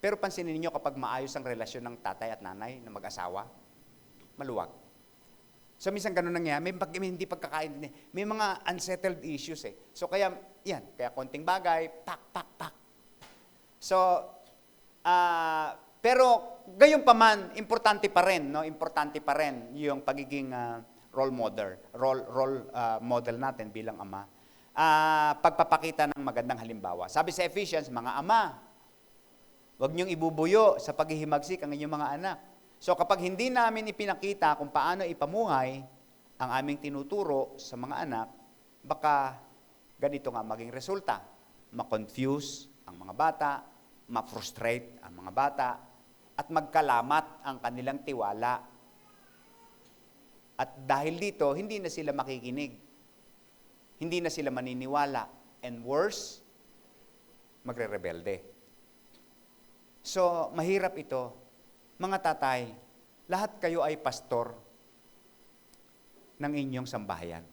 Pero pansinin niyo kapag maayos ang relasyon ng tatay at nanay na mag-asawa, maluwag. So minsan ganun nangyayari, may hindi pagkakaintindi, may mga unsettled issues eh. So kaya, kaya konting bagay, pak. So, pero gayon pa man, importante pa rin yung pagiging role model natin bilang ama. Pagpapakita ng magandang halimbawa. Sabi sa Ephesians, mga ama, huwag niyong ibubuyo sa paghihimagsik ang inyong mga anak. So kapag hindi namin ipinakita kung paano ipamuhay ang aming tinuturo sa mga anak, baka ganito nga maging resulta. Ma-confuse ang mga bata, ma-frustrate ang mga bata, at magkalamat ang kanilang tiwala. At dahil dito, hindi na sila makikinig. Hindi na sila maniniwala. And worse, magre-rebelde. So, mahirap ito. Mga tatay, lahat kayo ay pastor ng inyong sambahayan.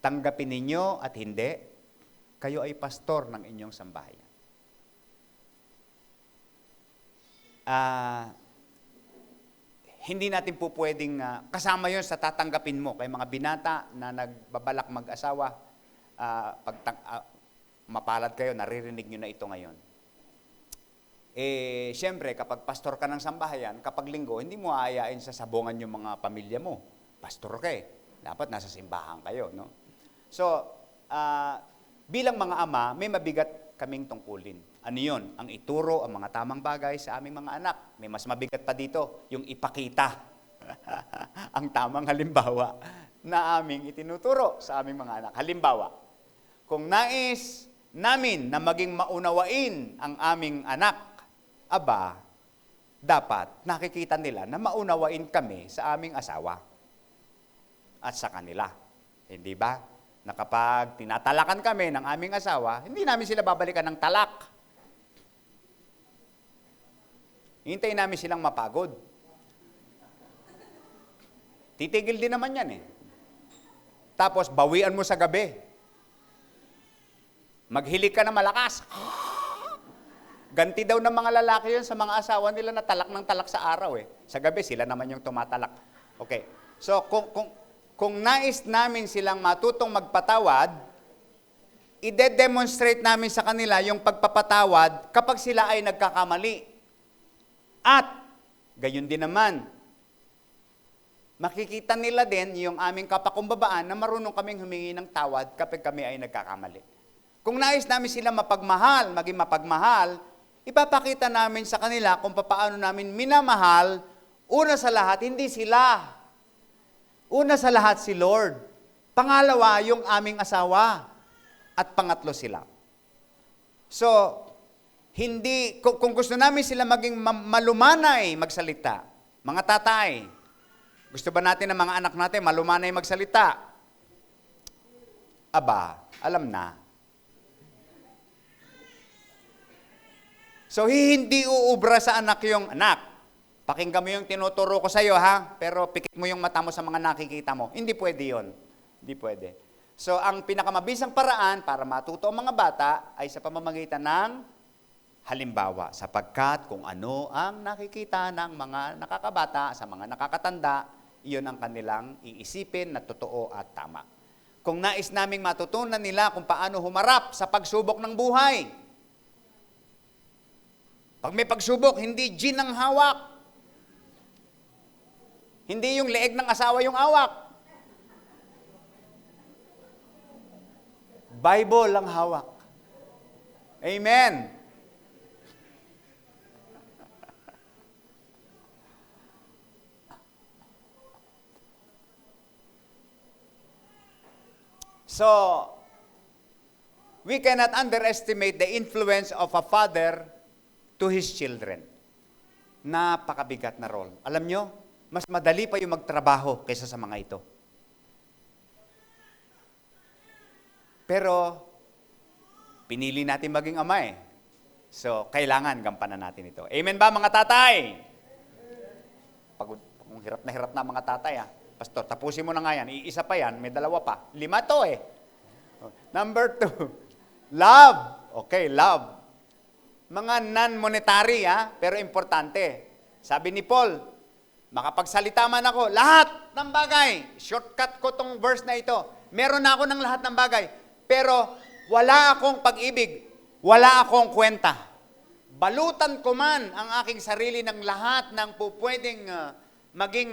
Tanggapin ninyo at hindi, kayo ay pastor ng inyong sambahayan. Hindi natin po pwedeng, kasama yon sa tatanggapin mo. Kaya mga binata na nagbabalak mag-asawa, mapalad kayo, naririnig nyo na ito ngayon. Siyempre, kapag pastor ka ng sambahayan, kapag linggo, hindi mo aayain sa sabongan yung mga pamilya mo. Pastor ka eh. Dapat nasa simbahan kayo, no? So, bilang mga ama, may mabigat kaming tungkulin. Ano yun? Ang ituro ang mga tamang bagay sa aming mga anak. May mas mabigat pa dito, yung ipakita ang tamang halimbawa na aming itinuturo sa aming mga anak. Halimbawa, kung nais namin na maging maunawain ang aming anak, dapat nakikita nila na maunawain kami sa aming asawa at sa kanila. Hindi ba? Na kapag tinatalakan kami ng aming asawa, hindi namin sila babalikan ng talak. Hintayin namin silang mapagod. Titigil din naman yan eh. Tapos, bawian mo sa gabi. Maghilig ka na malakas. Ganti daw ng mga lalaki yun sa mga asawa nila na talak ng talak sa araw eh. Sa gabi, sila naman yung tumatalak. Okay. So, kung nais namin silang matutong magpatawad, ide-demonstrate namin sa kanila yung pagpapatawad kapag sila ay nagkakamali. At, gayon din naman, makikita nila din yung aming kapakumbabaan na marunong kaming humingi ng tawad kapag kami ay nagkakamali. Kung nais namin sila mapagmahal, maging mapagmahal, ipapakita namin sa kanila kung paano namin minamahal, una sa lahat, hindi sila. Una sa lahat si Lord. Pangalawa, yung aming asawa. At pangatlo sila. So, kung gusto namin sila maging malumanay magsalita, mga tatay, gusto ba natin na mga anak natin malumanay magsalita? Alam na. So, hindi uubra sa anak yung, anak, pakinggan mo yung tinuturo ko sa iyo, ha? Pero pikit mo yung mata mo sa mga nakikita mo. Hindi pwede yon. Hindi pwede. So, ang pinakamabisang paraan para matuto ang mga bata ay sa pamamagitan ng halimbawa, sapagkat kung ano ang nakikita ng mga nakakabata sa mga nakakatanda, iyon ang kanilang iisipin na totoo at tama. Kung nais naming matutunan nila kung paano humarap sa pagsubok ng buhay, pag may pagsubok, hindi gin ang hawak. Hindi yung leeg ng asawa yung hawak. Bible ang hawak. Amen. So, we cannot underestimate the influence of a father to his children. Napakabigat na role. Alam nyo, mas madali pa yung magtrabaho kaysa sa mga ito. Pero, pinili natin maging ama eh. So, kailangan gampanan natin ito. Amen ba mga tatay? Pagod, kung hirap na mga tatay ah. Pastor, tapusin mo na nga yan. Iisa pa yan, may dalawa pa. 5 to eh. Number 2, Love. Okay, love. Mga non-monetary, pero importante. Sabi ni Paul, makapagsalita man ako, lahat ng bagay. Shortcut ko tong verse na ito. Meron na ako ng lahat ng bagay. Pero wala akong pag-ibig. Wala akong kwenta. Balutan ko man ang aking sarili ng lahat ng pupwedeng maging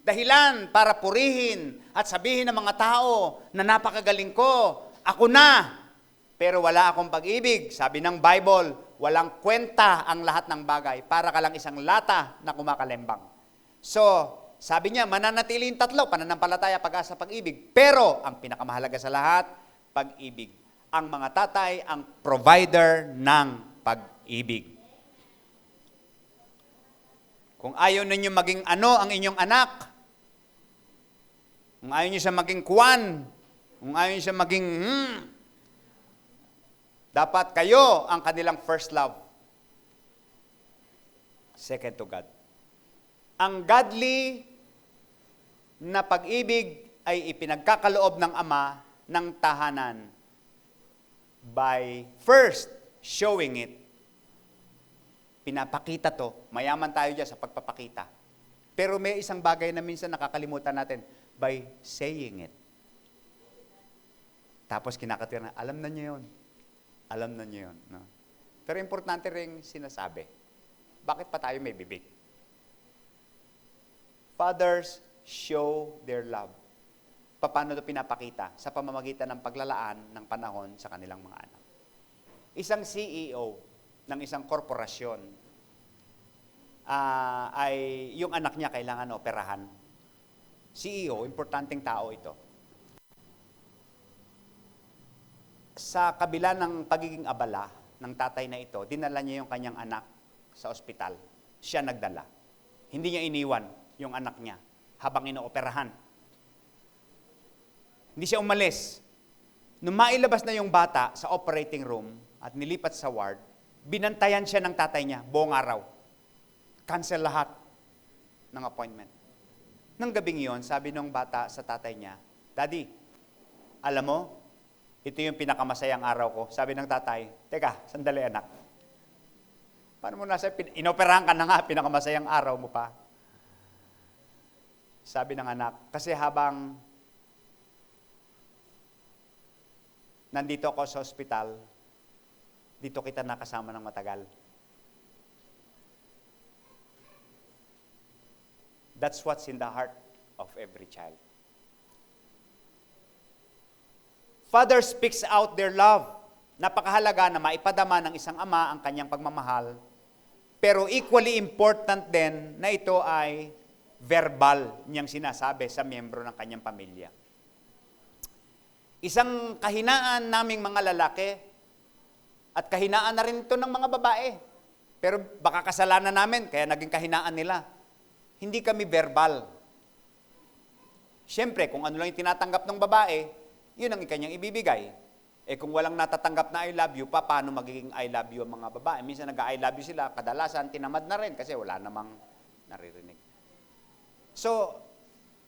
dahilan para purihin at sabihin ng mga tao na napakagaling ko. Ako na. Pero wala akong pag-ibig. Sabi ng Bible, walang kwenta ang lahat ng bagay. Para ka lang isang lata na kumakalembang. So, sabi niya, mananatili yung tatlo, pananampalataya, pag-asa, pag-ibig. Pero, ang pinakamahalaga sa lahat, pag-ibig. Ang mga tatay, ang provider ng pag-ibig. Kung ayaw ninyo maging ano ang inyong anak, kung ayaw niyo siya maging kuwan, kung ayaw niyo siya maging dapat kayo ang kanilang first love. Second to God. Ang godly na pag-ibig ay ipinagkakaloob ng Ama ng tahanan by first showing it. Pinapakita to. Mayaman tayo dyan sa pagpapakita. Pero may isang bagay na minsan nakakalimutan natin by saying it. Tapos kinakatira na, alam na niyo yun. Alam na niyo yun. No? Pero importante rin sinasabi. Bakit pa tayo may bibig? Fathers show their love. Paano ito pinapakita? Sa pamamagitan ng paglalaan ng panahon sa kanilang mga anak. Isang CEO ng isang korporasyon ay yung anak niya kailangan operahan. CEO, importanteng tao ito. Sa kabila ng pagiging abala ng tatay na ito, dinala niya yung kanyang anak sa ospital. Siya nagdala. Hindi niya iniwan yung anak niya habang inooperahan. Hindi siya umalis. Nung mailabas na yung bata sa operating room at nilipat sa ward, binantayan siya ng tatay niya buong araw. Cancel lahat ng appointment. Nang gabing yon, sabi ng bata sa tatay niya, Daddy, alam mo, ito yung pinakamasayang araw ko. Sabi ng tatay, teka, sandali anak. Paano mo nasa, inoperahan ka na nga, pinakamasayang araw mo pa. Sabi ng anak, kasi habang nandito ako sa ospital, dito kita nakasama ng matagal. That's what's in the heart of every child. Father speaks out their love. Napakahalaga na maipadama ng isang ama ang kanyang pagmamahal. Pero equally important din na ito ay verbal niyang sinasabi sa miyembro ng kanyang pamilya. Isang kahinaan naming mga lalaki at kahinaan na rin ito ng mga babae. Pero baka kasalanan namin, kaya naging kahinaan nila. Hindi kami verbal. Siyempre, kung ano lang yung tinatanggap ng babae, yun ang ikanyang ibibigay. Kung walang natatanggap na I love you, paano magiging I love you ang mga babae? Minsan nag-I love you sila, kadalasan tinamad na rin kasi wala namang naririnig. So,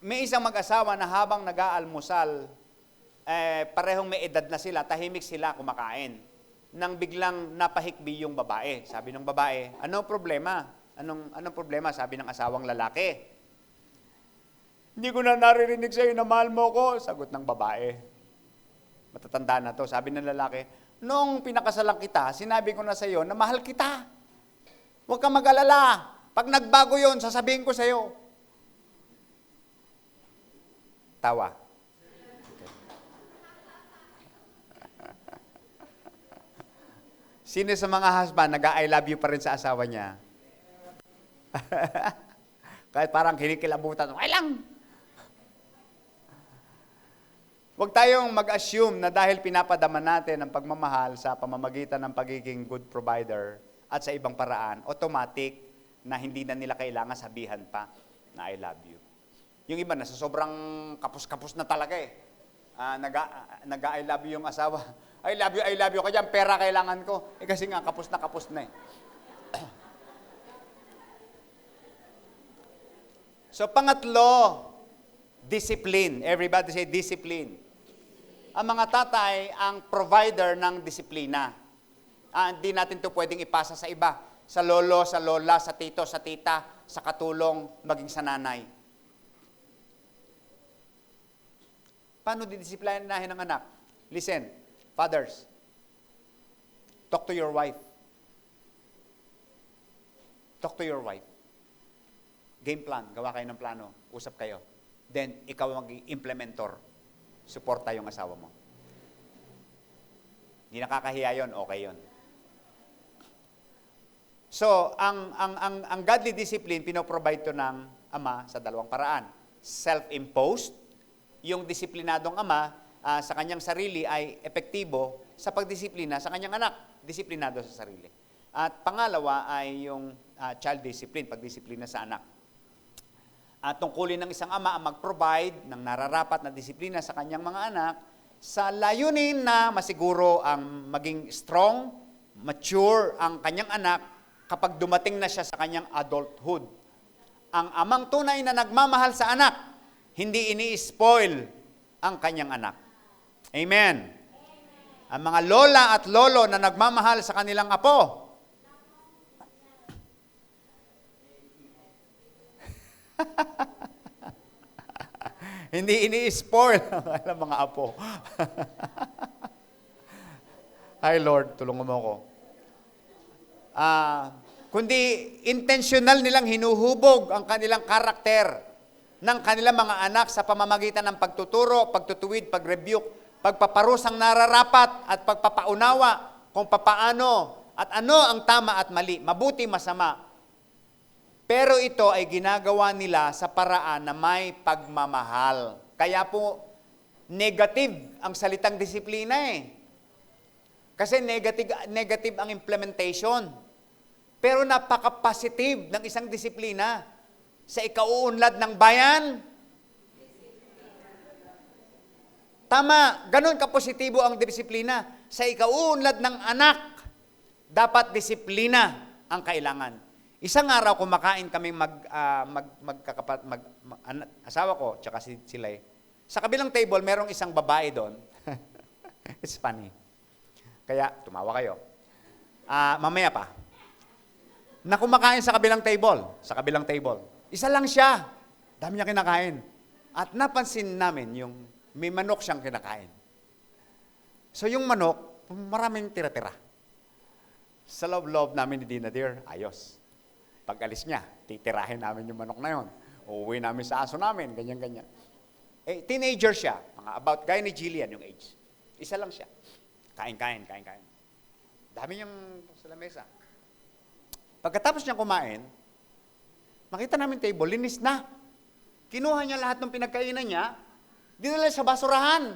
may isang mag-asawa na habang nag-aalmusal, parehong may edad na sila, tahimik sila kumakain. Nang biglang napahikbi yung babae. Sabi ng babae, anong problema? Anong problema? Sabi ng asawang lalaki. Hindi ko na naririnig sa'yo na mahal mo ko. Sagot ng babae. Matatanda na to. Sabi ng lalaki, nung pinakasalan kita, sinabi ko na sa iyo na mahal kita. Huwag kang mag-alala. Pag nagbago yon, sasabihin ko sa iyo. Tawa. Sino sa mga husband nag-I love you pa rin sa asawa niya? Kahit parang kinikilabutan, okay lang. Huwag tayong mag-assume na dahil pinapadama natin ang pagmamahal sa pamamagitan ng pagiging good provider at sa ibang paraan, automatic na hindi na nila kailangan sabihan pa na I love you. Yung iba na sa sobrang kapos-kapos na talaga nag-I love you yung asawa. I love you ka dyan, pera kailangan ko. Kasi nga kapos na eh. So pangatlo, discipline. Everybody say discipline. ang mga tatay ang provider ng disiplina. Hindi natin ito pwedeng ipasa sa iba. Sa lolo, sa lola, sa tito, sa tita, sa katulong, maging sa nanay. Paano didisiplinahin ng anak? Listen, fathers, talk to your wife. Talk to your wife. Game plan, gawa kayo ng plano, usap kayo. Then, ikaw ang implementor. Suporta yung asawa mo. Hindi nakakahiya yun, okay yun. So, ang godly discipline, pinoprovide to ng ama sa dalawang paraan. Self-imposed, yung disiplinadong ama sa kanyang sarili ay epektibo sa pagdisiplina sa kanyang anak. Disiplinado sa sarili. At pangalawa ay yung child discipline, pagdisiplina sa anak. At tungkulin ng isang ama ang mag-provide ng nararapat na disiplina sa kanyang mga anak sa layunin na masiguro ang maging strong, mature ang kanyang anak kapag dumating na siya sa kanyang adulthood. Ang amang tunay na nagmamahal sa anak, hindi ini-spoil ang kanyang anak. Amen. Ang mga lola at lolo na nagmamahal sa kanilang apo, hindi ini-spoil ang mga apo. Hi Lord, tulungan mo ako. Kundi intentional nilang hinuhubog ang kanilang karakter ng kanilang mga anak sa pamamagitan ng pagtuturo, pagtutuwid, pag-rebuke, pagpaparusang nararapat at pagpapaunawa kung papaano at ano ang tama at mali, mabuti, masama. Pero ito ay ginagawa nila sa paraan na may pagmamahal. Kaya po, negative ang salitang disiplina eh. Kasi negative ang implementation. Pero napaka-positive ng isang disiplina. Sa ikauunlad ng bayan, tama, ganun ka-positibo ang disiplina. Sa ikauunlad ng anak, dapat disiplina ang kailangan. Isang araw kumakain kami asawa ko tsaka sila. Sa kabilang table merong isang babae doon. It's funny. Kaya tumawa kayo. Mamaya pa. Na kumakain sa kabilang table. Isa lang siya. Dami niya kinakain. At napansin namin yung may manok siyang kinakain. So yung manok, maraming tira-tira. Sa loob-loob namin ni Dina Dear, ayos. Pag-alis niya, titirahin namin yung manok na yun. Uuwi namin sa aso namin, ganyan-ganyan. Teenager siya, mga about gaya ni Jillian yung age. Isa lang siya. Kain. Dami niyang sa lamesa. Pagkatapos niyang kumain, makita namin table, linis na. Kinuha niya lahat ng pinagkainan niya, dinala sa basurahan.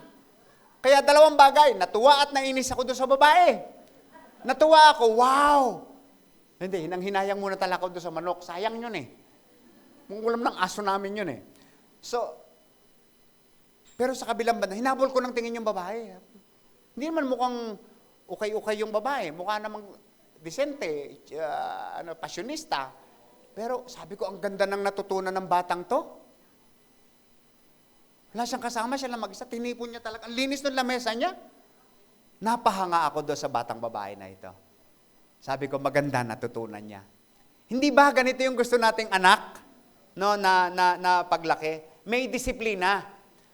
Kaya dalawang bagay, natuwa at nainis ako doon sa babae. Natuwa ako, wow! Hindi, hinayang muna talaga ako doon sa manok. Sayang yun eh. Ulam ng aso namin yun eh. So, pero sa kabilang banda, hinabol ko ng tingin yung babae. Hindi naman mukhang ukay-ukay yung babae. Mukha namang disente, pasyonista. Pero sabi ko, ang ganda ng natutunan ng batang to. Wala siyang kasama, siya lang mag-isa. Tinipon niya talaga. Ang linis ng lamesa niya. Napahanga ako doon sa batang babae na ito. Sabi ko, maganda natutunan niya. Hindi ba ganito yung gusto nating anak? No, na paglaki? May disiplina.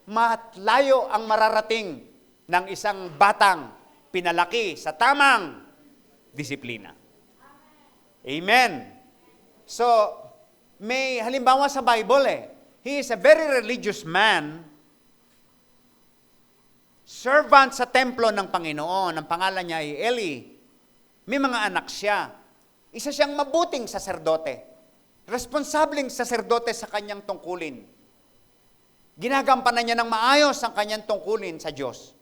Matlayo ang mararating ng isang batang pinalaki sa tamang disiplina. Amen. So, may halimbawa sa Bible He is a very religious man, servant sa templo ng Panginoon. Ang pangalan niya ay Eli. May mga anak siya. Isa siyang mabuting saserdote. Responsableng saserdote sa kanyang tungkulin. Ginagampanan niya ng maayos ang kanyang tungkulin sa Diyos.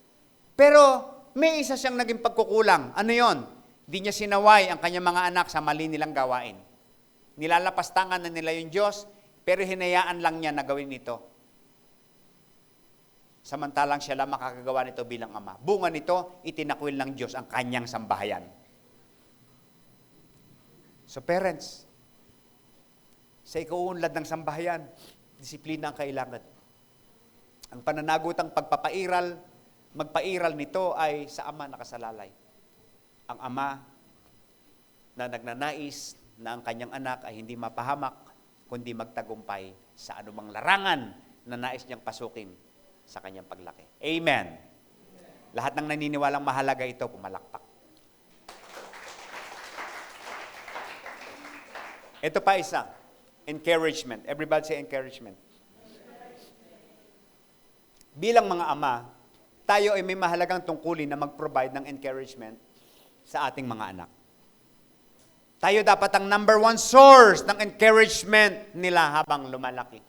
Pero may isa siyang naging pagkukulang. Ano yon? Di niya sinaway ang kanyang mga anak sa mali nilang gawain. Nilalapastangan na nila yung Diyos, pero hinayaan lang niya na gawin ito. Samantalang siya lang makakagawa nito bilang ama. Bunga nito, itinakwil ng Diyos ang kanyang sambahayan. So parents, sa ikauunlad ng sambahayan, disiplina ang kailangan. Ang pananagutang pagpapairal magpairal nito ay sa ama nakasalalay. Ang ama na nagnanais na ang kanyang anak ay hindi mapahamak, kundi magtagumpay sa anumang larangan na nais niyang pasukin sa kanyang paglaki. Amen. Lahat ng naniniwalang mahalaga ito, pumalakpak. Ito pa isa, encouragement. Everybody say encouragement. Bilang mga ama, tayo ay may mahalagang tungkulin na mag-provide ng encouragement sa ating mga anak. Tayo dapat ang number one source ng encouragement nila habang lumalaki.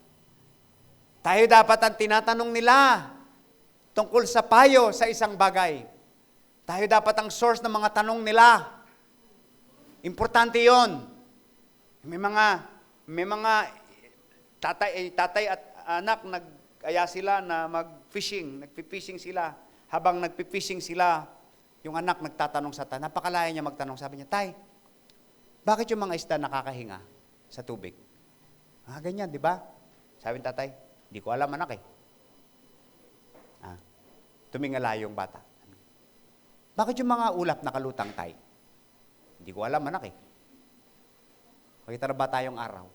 Tayo dapat ang tinatanong nila tungkol sa payo sa isang bagay. Tayo dapat ang source ng mga tanong nila. Importante yon. May mga tatay at anak nag-aya sila na mag-fishing. Nagpi-fishing sila. Habang nagpi-fishing sila, yung anak nagtatanong sa tatay. Napakalaya niya magtanong. Sabi niya, Tay, bakit yung mga isda nakakahinga sa tubig? Ganyan, di ba? Sabi ng tatay, hindi ko alam anak eh. Tumingala yung bata. Bakit yung mga ulap nakalutang, Tay? Hindi ko alam anak eh. Pakita na ba tayong araw?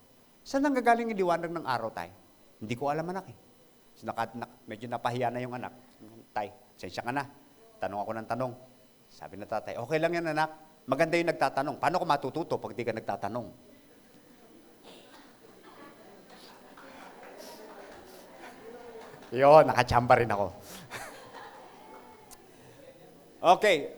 Saan nanggagaling yung liwanag ng araw, Tay? Hindi ko alam anak eh. So, medyo napahiya na yung anak. Tay, sensya ka na. Tanong ako ng tanong. Sabi na tatay, okay lang yan anak. Maganda yung nagtatanong. Paano ko matututo pag di ka nagtatanong? Yun, nakachamba rin ako. Okay.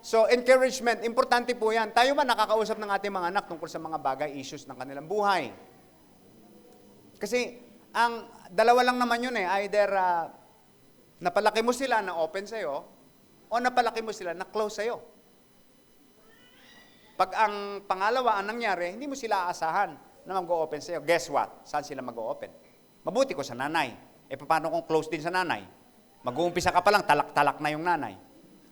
So, encouragement, importante po yan. Tayo ba nakakausap ng ating mga anak tungkol sa mga bagay, issues ng kanilang buhay? Kasi, ang dalawa lang naman yun eh. Either napalaki mo sila na open sa'yo, o napalaki mo sila na close sa'yo. Pag ang pangalawa ang nangyari, hindi mo sila aasahan na mag-o-open sa'yo. Guess what? Saan sila mag-o-open? Mabuti ko sa nanay. Paano kung close din sa nanay? Mag-uumpisa ka pa lang, talak-talak na yung nanay.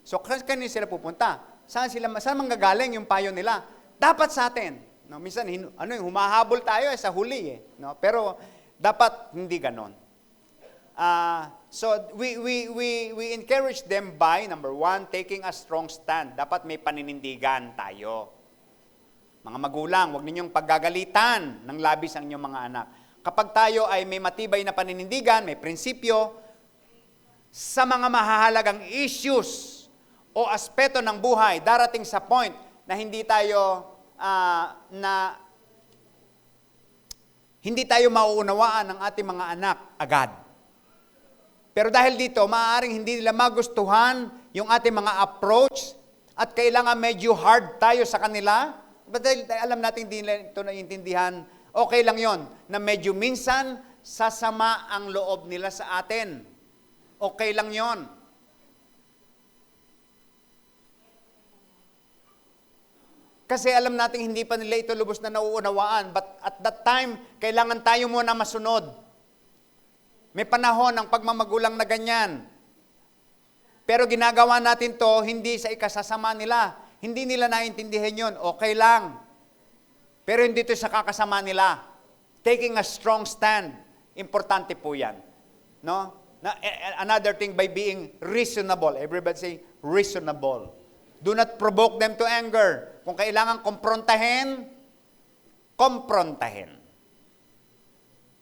So, kanina sila pupunta? Saan manggagaling yung payo nila? Dapat sa atin. No? Minsan, humahabol tayo sa huli. No? Pero, dapat hindi ganon. So, we encourage them by, number one, taking a strong stand. Dapat may paninindigan tayo. Mga magulang, huwag ninyong paggagalitan ng labis ang inyong mga anak. Kapag tayo ay may matibay na paninindigan, may prinsipyo, sa mga mahahalagang issues o aspeto ng buhay, darating sa point na hindi tayo mauunawaan ng ating mga anak agad. Pero dahil dito, maaaring hindi nila magustuhan yung ating mga approach at kailangan medyo hard tayo sa kanila. But dahil alam natin hindi nila ito naiintindihan, okay lang yon na medyo minsan sasama ang loob nila sa atin. Okay lang yon. Kasi alam natin hindi pa nila ito lubos na nauunawaan. But at that time, kailangan tayo muna masunod. May panahon ng pagmamagulang na ganyan. Pero ginagawa natin to hindi sa ikasasama nila. Hindi nila naintindihan yun. Okay lang. Pero hindi ito sa kakasama nila. Taking a strong stand. Importante po yan. No? Another thing by being reasonable. Everybody say, reasonable. Do not provoke them to anger. Kung kailangan komprontahin, komprontahin.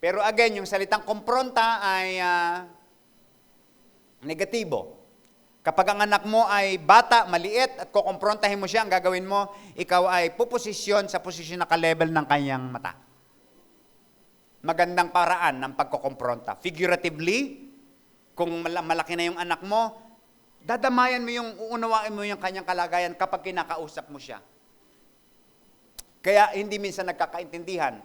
Pero again, yung salitang kompronta ay negatibo. Kapag ang anak mo ay bata, maliit, at kukomprontahin mo siya, ang gagawin mo, ikaw ay puposisyon sa posisyon na ka-level ng kanyang mata. Magandang paraan ng pagkukompronta. Figuratively, kung malaki na yung anak mo, dadamayan mo yung, uunawain mo yung kanyang kalagayan kapag kinakausap mo siya. Kaya hindi minsan nagkakaintindihan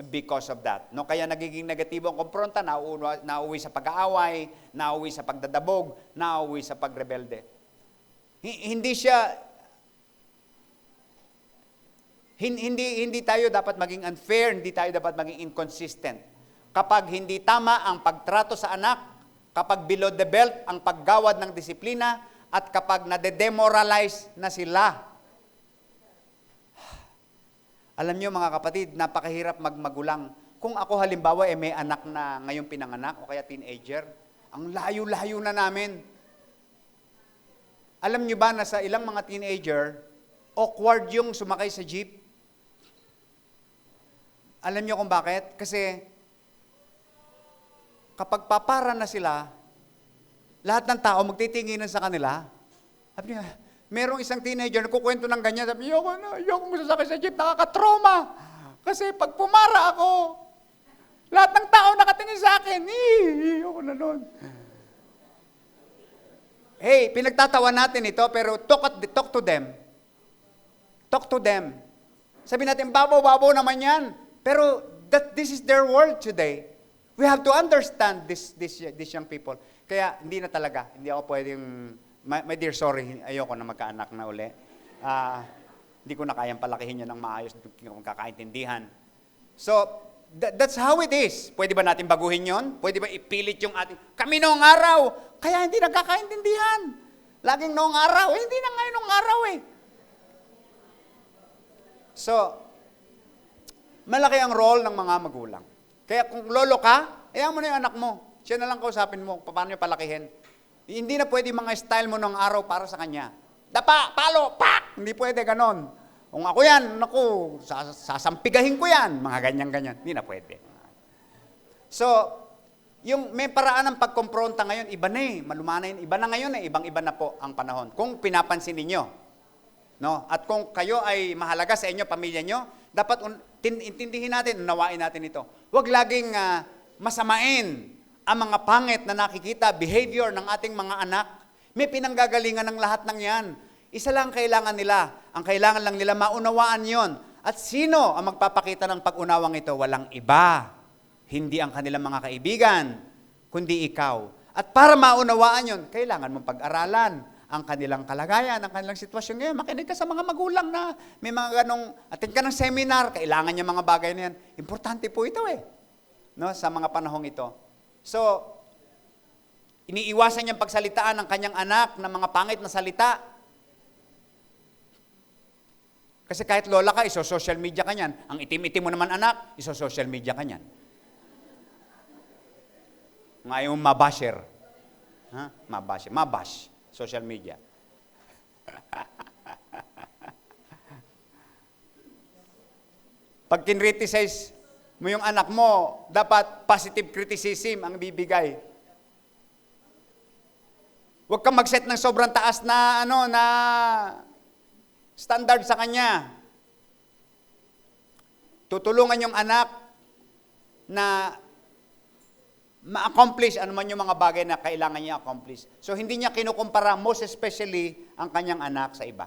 because of that. No? Kaya nagiging negatibo ang kompronta, nauwi sa pag-aaway, nauwi sa pagdadabog, nauwi sa pagrebelde. Hindi tayo dapat maging unfair, hindi tayo dapat maging inconsistent. Kapag hindi tama ang pagtrato sa anak, kapag below the belt ang paggawad ng disiplina, at kapag nade-demoralize na sila. Alam niyo mga kapatid, napakahirap magmagulang. Kung ako halimbawa may anak na ngayong pinanganak o kaya teenager, ang layo-layo na namin. Alam nyo ba na sa ilang mga teenager, awkward yung sumakay sa jeep? Alam nyo kung bakit? Kasi kapag papara na sila, lahat ng tao magtitinginan sa kanila. Sabi niya, merong isang teenager na kukwento ng ganyan. Sabi niya, ayoko sasakay sa jeep, nakaka-trauma. Kasi pag pumara ako, lahat ng tao nakatingin sa akin. Ayoko na nun. Hey, pinagtatawa natin ito, pero talk to them. Talk to them. Sabi natin, babaw-babaw naman yan. Pero this is their world today. We have to understand this young people. Kaya hindi na talaga, hindi ako pwedeng, my dear, sorry, ayoko na magkaanak na uli. Hindi ko na kayang palakihin yan ng maayos, hindi ko magkakaintindihan. So, that's how it is. Pwede ba natin baguhin yon? Pwede ba ipilit yung ating, kami noong araw, kaya hindi nagkakaintindihan. Laging noong araw, hindi na ngayon noong araw eh. So, malaki ang role ng mga magulang. Kaya kung lolo ka, ayaw mo na yung anak mo. Siya na lang kausapin mo, paano niya palakihin. Hindi na pwede mga style mo ng araw para sa kanya. Dapa, palo, pak! Hindi pwede ganon. Kung ako yan, naku, sasampigahin ko yan. Mga ganyan-ganyan. Hindi na pwede. So, yung may paraan ng pagkompronta ngayon, iba na eh. Malumana yun. Iba na ngayon eh. Ibang-iba na po ang panahon. Kung pinapansin ninyo. No? At kung kayo ay mahalaga sa inyo, pamilya nyo, dapat intindihin natin, unawain natin ito. Huwag laging masamain ang mga pangit na nakikita, behavior ng ating mga anak. May pinanggagalingan ng lahat ng yan. Isa lang kailangan nila. Ang kailangan lang nila maunawaan yon. At sino ang magpapakita ng pag-unawang ito? Walang iba. Hindi ang kanilang mga kaibigan, kundi ikaw. At para maunawaan yon, kailangan mong pag-aralan ang kanilang kalagayan, ang kanilang sitwasyon ngayon. Makinig ka sa mga magulang na may mga ganong, attend ka ng seminar, kailangan niya mga bagay na yan. Importante po ito eh, no, sa mga panahong ito. So, iniiwasan niyang pagsalitaan ng kanyang anak ng mga pangit na salita. Kasi kahit lola ka, iso-social media ka niyan. Ang itim-itim mo naman anak, iso-social media ka niyan. Ngayon mabasher. Ha? Mabasher. Mabash. Social media. Pag kinriticize mo yung anak mo, dapat positive criticism ang bibigay. Huwag kang mag-set ng sobrang taas na na standard sa kanya. Tutulungan yung anak na ma-accomplish ano man yung mga bagay na kailangan niya accomplish. So hindi niya kinukumpara, most especially ang kanyang anak sa iba.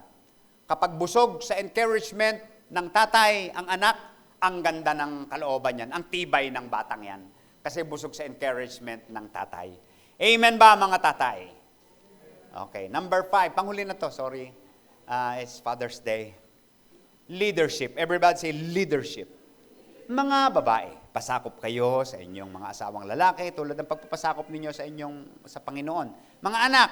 Kapag busog sa encouragement ng tatay ang anak, ang ganda ng kalooban niyan, ang tibay ng batang yan. Kasi busog sa encouragement ng tatay. Amen ba mga tatay? Okay, number 5, panghuli na to, sorry. It's Father's Day. Leadership. Everybody say leadership. Mga babae, pasakop kayo sa inyong mga asawang lalaki tulad ng pagpapasakop ninyo sa Panginoon. Mga anak,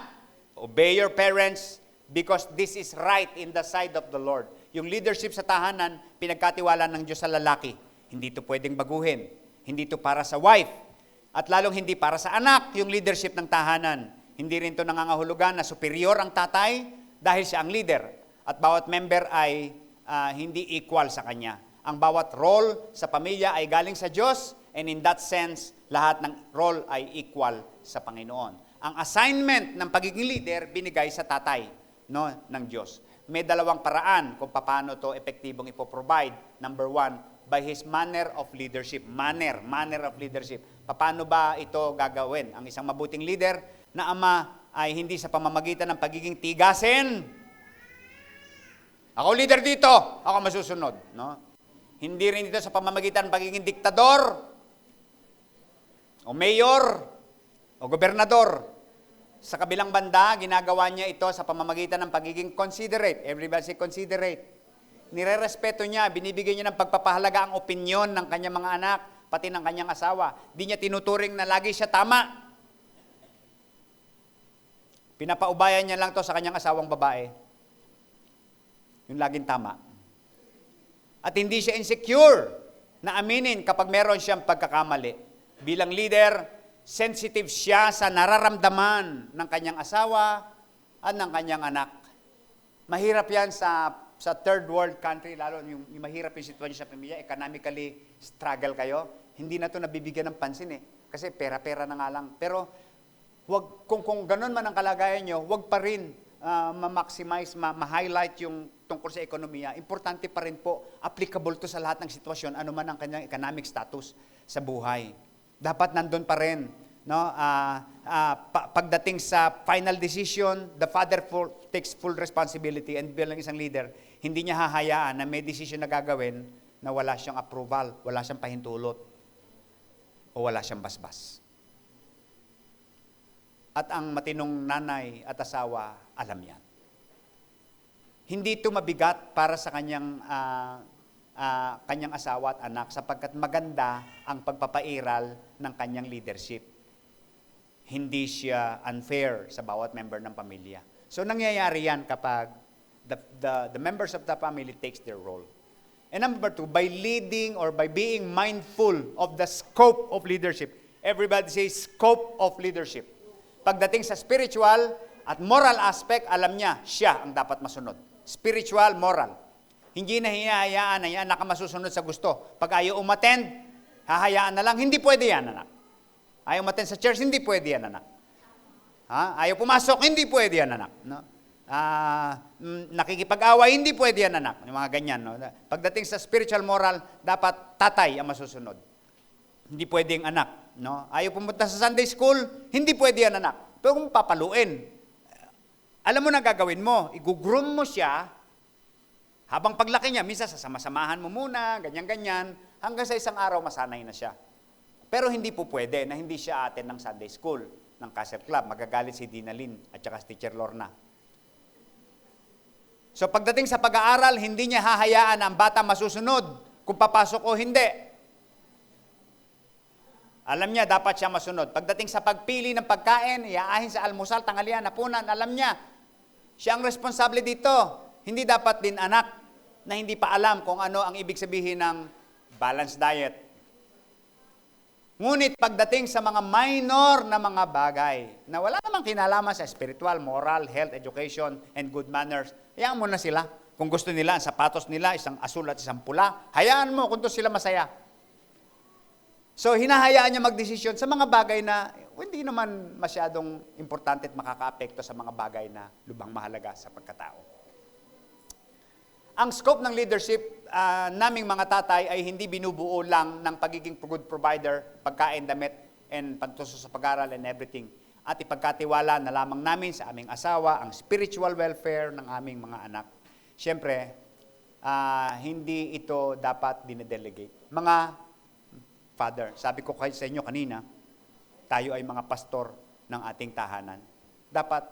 obey your parents because this is right in the sight of the Lord. Yung leadership sa tahanan, pinagkatiwala ng Diyos sa lalaki. Hindi ito pwedeng baguhin. Hindi ito para sa wife. At lalong hindi para sa anak, yung leadership ng tahanan. Hindi rin ito nangangahulugan na superior ang tatay dahil siya ang leader. At bawat member ay hindi equal sa kanya. Ang bawat role sa pamilya ay galing sa Diyos, and in that sense, lahat ng role ay equal sa Panginoon. Ang assignment ng pagiging leader, binigay sa tatay ng Diyos. May dalawang paraan kung paano ito epektibong ipoprovide. Number 1, by His manner of leadership. Manner of leadership. Paano ba ito gagawin? Ang isang mabuting leader na ama ay hindi sa pamamagitan ng pagiging tigasin. Ako leader dito, ako masusunod. No? Hindi rin ito sa pamamagitan ng pagiging diktador, o mayor, o gobernador. Sa kabilang banda, ginagawa niya ito sa pamamagitan ng pagiging considerate. Everybody say considerate. Nire-respeto niya, binibigyan niya ng pagpapahalaga ang opinyon ng kanyang mga anak, pati ng kanyang asawa. Di niya tinuturing na lagi siya tama. Pinapaubayan niya lang to sa kanyang asawang babae. Yung laging tama. At hindi siya insecure na aminin kapag meron siyang pagkakamali. Bilang leader, sensitive siya sa nararamdaman ng kanyang asawa at ng kanyang anak. Mahirap yan sa third world country, lalo yung mahirap yung sitwasyon sa pamilya, economically struggle kayo, hindi na to nabibigyan ng pansin eh. Kasi pera-pera na nga lang. Pero kung ganun man ang kalagayan nyo, wag pa rin ma-maximize, ma-highlight yung tungkol sa ekonomiya. Importante pa rin po, applicable to sa lahat ng sitwasyon, ano man ang kanyang economic status sa buhay. Dapat nandun pa rin. No? Pagdating sa final decision, the father takes full responsibility, and bilang isang leader, hindi niya hahayaan na may decision na gagawin na wala siyang approval, wala siyang pahintulot, o wala siyang basbas. At ang matinong nanay at asawa, alam yan. Hindi ito mabigat para sa kanyang asawa at anak sapagkat maganda ang pagpapairal ng kanyang leadership. Hindi siya unfair sa bawat member ng pamilya. So nangyayari yan kapag the members of the family takes their role. And number 2, by leading or by being mindful of the scope of leadership. Everybody says scope of leadership. Pagdating sa spiritual at moral aspect, alam niya, siya ang dapat masunod. Spiritual, moral. Hindi na hinahayaan na yan, masusunod sa gusto. Pag ayaw umattend, hahayaan na lang, hindi pwede yan, anak. Ayaw umattend sa church, hindi pwede yan, anak. Ayaw pumasok, hindi pwede yan, anak. No? Nakikipag-away, hindi pwede yan, anak. Yung mga ganyan. No? Pagdating sa spiritual, moral, dapat tatay ang masusunod. Hindi pwedeng anak. No? Ayaw pumunta sa Sunday school, hindi pwede yan, anak. Pero kung papaluin, alam mo na gagawin mo, igugroom mo siya, habang paglaki niya, minsan sasama-samahan mo muna, ganyan-ganyan, hanggang sa isang araw masanay na siya. Pero hindi po pwede na hindi siya atin ng Sunday school, ng Castle Club. Magagalit si Dina Lynn at saka si Teacher Lorna. So pagdating sa pag-aaral, hindi niya hahayaan ang bata masusunod kung papasok o hindi. Alam niya, dapat siya masunod. Pagdating sa pagpili ng pagkain, iaahin sa almusal, tanghalian, hapunan, alam niya, siya ang responsable dito. Hindi dapat din anak na hindi pa alam kung ano ang ibig sabihin ng balanced diet. Ngunit pagdating sa mga minor na mga bagay na wala namang kinalaman sa spiritual, moral, health, education, and good manners, hayaan mo na sila. Kung gusto nila, ang sapatos nila, isang asul at isang pula, hayaan mo kung doon sila masaya. So, hinahayaan niya magdesisyon sa mga bagay na hindi naman masyadong importante at makaka-apekto sa mga bagay na lubhang mahalaga sa pagkatao. Ang scope ng leadership naming mga tatay ay hindi binubuo lang ng pagiging good provider, pagkain, damit, and pagtuso sa pag-aral and everything. At ipagkatiwala na lamang namin sa aming asawa ang spiritual welfare ng aming mga anak. Siyempre, hindi ito dapat dinedelegate. Mga Father, sabi ko kayo sa inyo kanina, tayo ay mga pastor ng ating tahanan. Dapat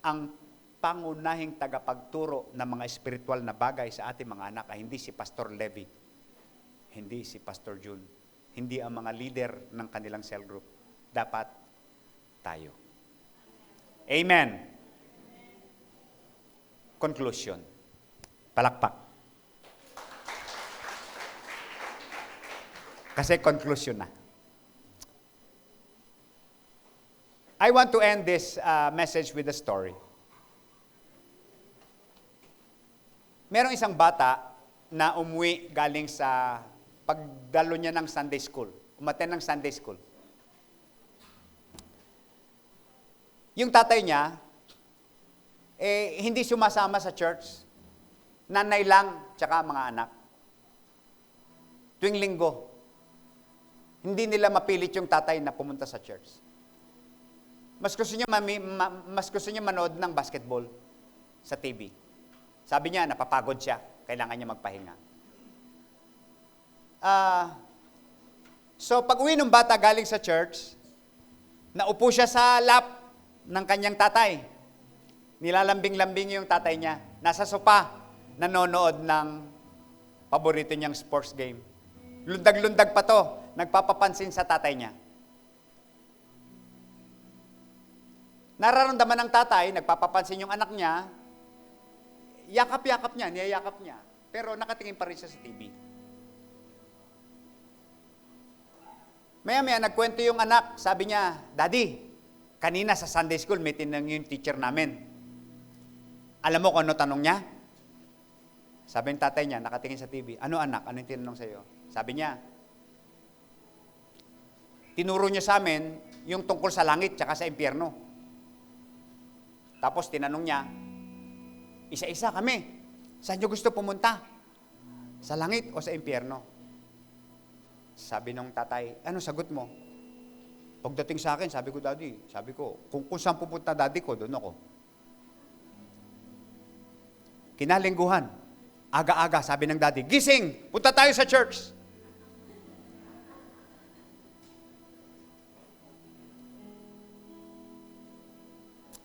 ang pangunahing tagapagturo ng mga espiritual na bagay sa ating mga anak ay hindi si Pastor Levi, hindi si Pastor June, hindi ang mga leader ng kanilang cell group. Dapat tayo. Amen. Conclusion. Palakpak. Kasi conclusion na. I want to end this message with a story. Merong isang bata na umuwi galing sa pagdalo niya ng Sunday school. Umattend ng Sunday school. Yung tatay niya, hindi sumasama sa church. Nanay lang, tsaka mga anak. Tuwing linggo, hindi nila mapilit yung tatay na pumunta sa church. Mas gusto niya manood ng basketball sa TV. Sabi niya, napapagod siya. Kailangan niya magpahinga. So, pag uwi ng bata galing sa church, naupo siya sa lap ng kanyang tatay. Nilalambing-lambing yung tatay niya. Nasa sopa, nanonood ng paborito niyang sports game. Lundag-lundag pa to. Nagpapapansin sa tatay niya. Nararamdaman ng tatay, nagpapapansin yung anak niya, yakap-yakap niya, niyayakap niya, pero nakatingin pa rin siya sa TV. Maya-maya, nagkwento yung anak, sabi niya, Daddy, kanina sa Sunday school, may tinanong yung teacher namin. Alam mo kung ano tanong niya? Sabi ng tatay niya, nakatingin sa TV, ano anak? Ano yung tinanong sa iyo? Sabi niya, tinuro niya sa amin yung tungkol sa langit tsaka sa impyerno. Tapos tinanong niya, isa-isa kami. Saan niyo gusto pumunta? Sa langit o sa impyerno? Sabi ng tatay, ano sagot mo? Pagdating sa akin, sabi ko, Daddy, kung saan pupunta daddy ko, doon ako. Kinalingguhan, aga-aga, sabi ng daddy, gising, punta tayo sa church.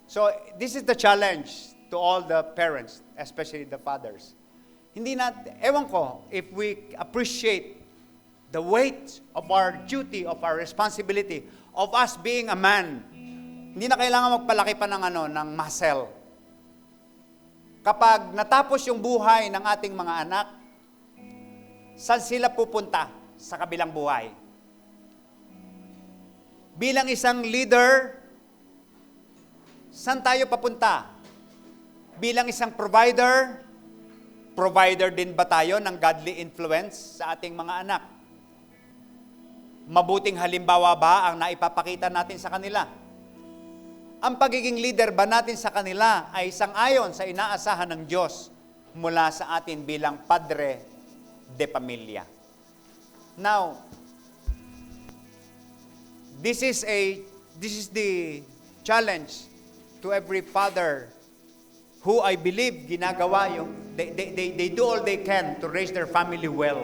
So, this is the challenge to all the parents, especially the fathers. Ewan ko, if we appreciate the weight of our duty, of our responsibility, of us being a man, hindi na kailangan magpalaki pa ng muscle. Kapag natapos yung buhay ng ating mga anak, saan sila pupunta sa kabilang buhay? Bilang isang leader, saan tayo papunta? Bilang isang provider din ba tayo ng godly influence sa ating mga anak? Mabuting halimbawa ba ang naipapakita natin sa kanila? Ang pagiging leader ba natin sa kanila ay sang-ayon sa inaasahan ng Diyos mula sa atin bilang padre de pamilya? Now, this is the challenge to every father who I believe ginagawa they do all they can to raise their family well.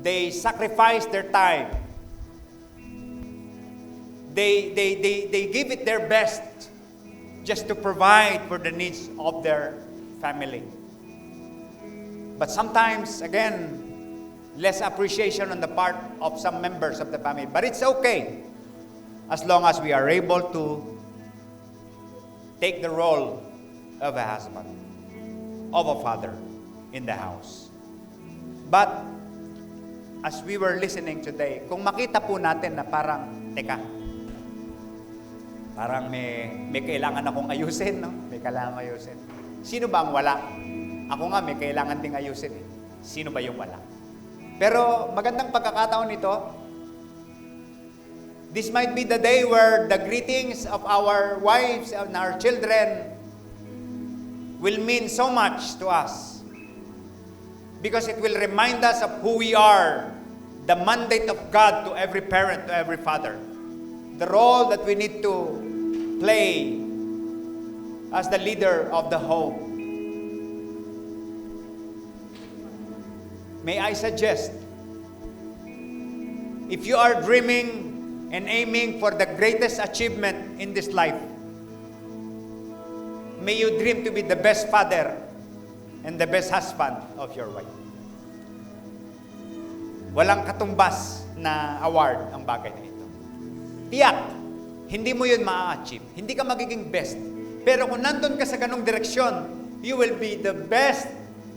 They sacrifice their time. They give it their best just to provide for the needs of their family. But sometimes, again, less appreciation on the part of some members of the family. But it's okay as long as we are able to take the role of a husband, of a father in the house. But as we were listening today, kung makita po natin na parang may kailangan akong ayusin, no? May kailangan ayusin. Sino ba ang wala? Ako nga, may kailangan ding ayusin. Sino ba yung wala? Pero magandang pagkakataon nito, this might be the day where the greetings of our wives and our children will mean so much to us. Because it will remind us of who we are, the mandate of God to every parent, to every father. The role that we need to play as the leader of the home. May I suggest, if you are dreaming and aiming for the greatest achievement in this life, may you dream to be the best father and the best husband of your wife. Walang katumbas na award ang bagay na ito. Tiyak, hindi mo yun ma-achieve. Hindi ka magiging best. Pero kung nandun ka sa ganong direksyon, you will be the best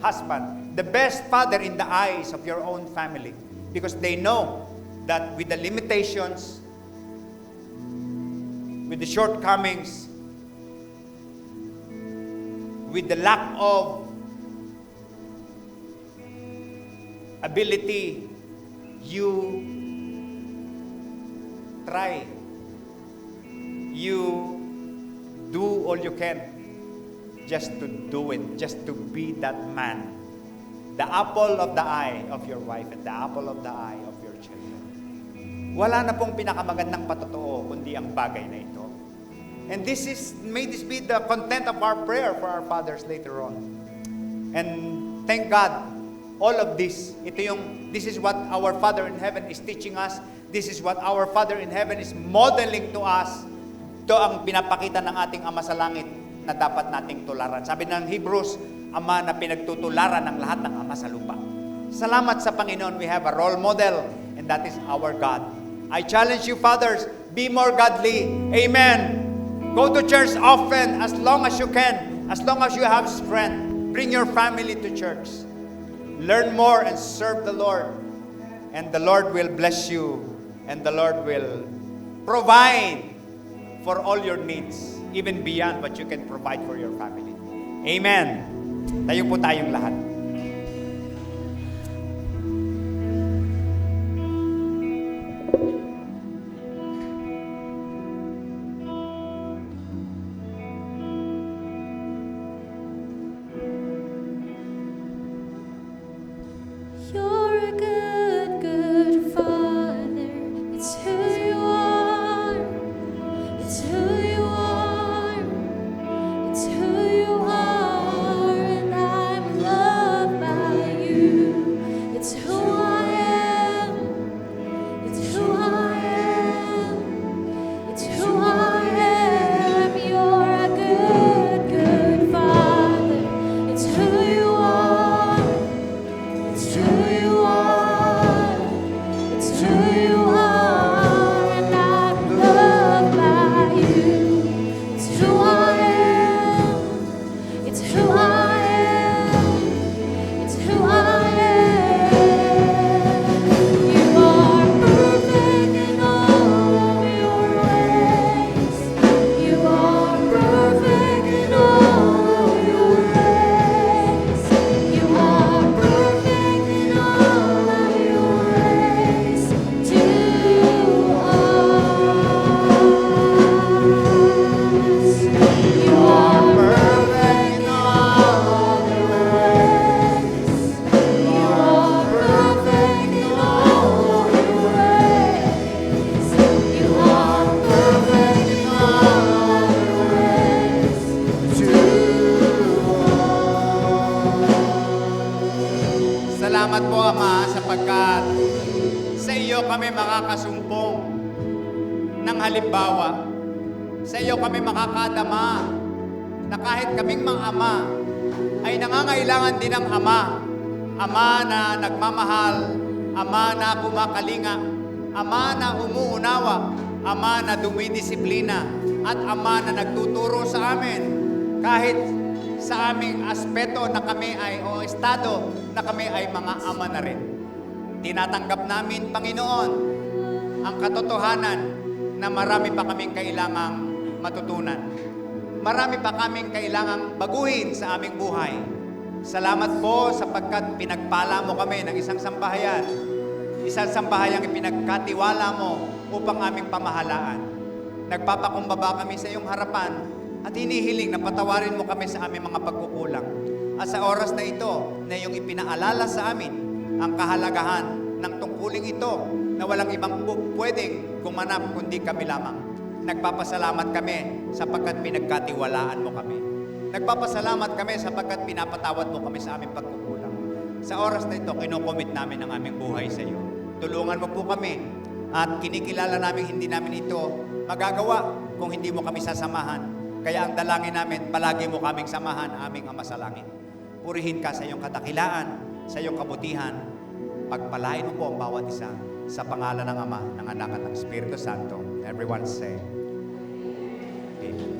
husband, the best father in the eyes of your own family. Because they know that with the limitations, with the shortcomings, with the lack of ability, you try. You do all you can just to do it, just to be that man. The apple of the eye of your wife and the apple of the eye of your children. Wala na pong pinakamagandang patotoo kundi ang bagay na ito. And may this be the content of our prayer for our fathers later on. And thank God, all of this, this is what our Father in heaven is teaching us. This is what our Father in heaven is modeling to us. Ito ang pinapakita ng ating Ama sa Langit na dapat nating tularan. Sabi ng Hebrews, Ama na pinagtutularan ng lahat ng Ama sa lupa. Salamat sa Panginoon, we have a role model, and that is our God. I challenge you, fathers, be more godly. Amen. Go to church often, as long as you can, as long as you have strength. Bring your family to church. Learn more and serve the Lord. And the Lord will bless you, and the Lord will provide for all your needs even beyond what you can provide for your family. Amen. Tayo po tayong lahat. You're a good, good Father. It's who you are. It's who you are. It's who you are. And I'm loved by you. It's who I am. It's who I am. It's who I am. You're a good, good Father. It's who you are. It's who you are. It's who you are. And I'm loved by you. It's who I am. It's who I am. It's who I am. You are perfect in all of your ways. You are perfect in all of your ways. You are perfect in all of your ways to us. You are perfect in all of your ways. You are perfect in all of your ways. You are perfect in all of your ways to us. Salamat po, Ama, sapagkat sa iyo kami makakasumpong ng halimbawa. Sa iyo kami makakadama na kahit kaming mga ama ay nangangailangan din ng ama. Ama na nagmamahal, ama na kumakalinga, ama na umuunawa, ama na dumidisiplina, at ama na nagtuturo sa amin kahit sa aming aspeto na kami ay o estado na kami ay mga ama na rin. Tinatanggap namin, Panginoon, ang katotohanan na marami pa kaming kailangang matutunan. Marami pa kaming kailangang baguhin sa aming buhay. Salamat po sapagkat pinagpala mo kami ng isang sambahayan. Isang sambahayang ipinagkatiwala mo upang aming pamahalaan. Nagpapakumbaba kami sa iyong harapan at hinihiling na patawarin mo kami sa aming mga pagkukulang. At sa oras na ito, na iyong ipinaalala sa amin ang kahalagahan ng tungkuling ito na walang ibang pwedeng gumanap kundi kami lamang. Nagpapasalamat kami sapagkat pinagkatiwalaan mo kami. Nagpapasalamat kami sapagkat pinapatawad mo kami sa aming pagkukulang. Sa oras na ito, kinukomit namin ang aming buhay sa iyo. Tulungan mo po kami at kinikilala namin hindi namin ito magagawa kung hindi mo kami sasamahan. Kaya ang dalangin namin, palagi mo kaming samahan, aming Ama sa langit. Purihin ka sa iyong kadakilaan, sa iyong kabutihan. Pagpalain mo po ang bawat isa sa pangalan ng Ama, ng Anak at ng Espiritu Santo. Everyone say, Amen.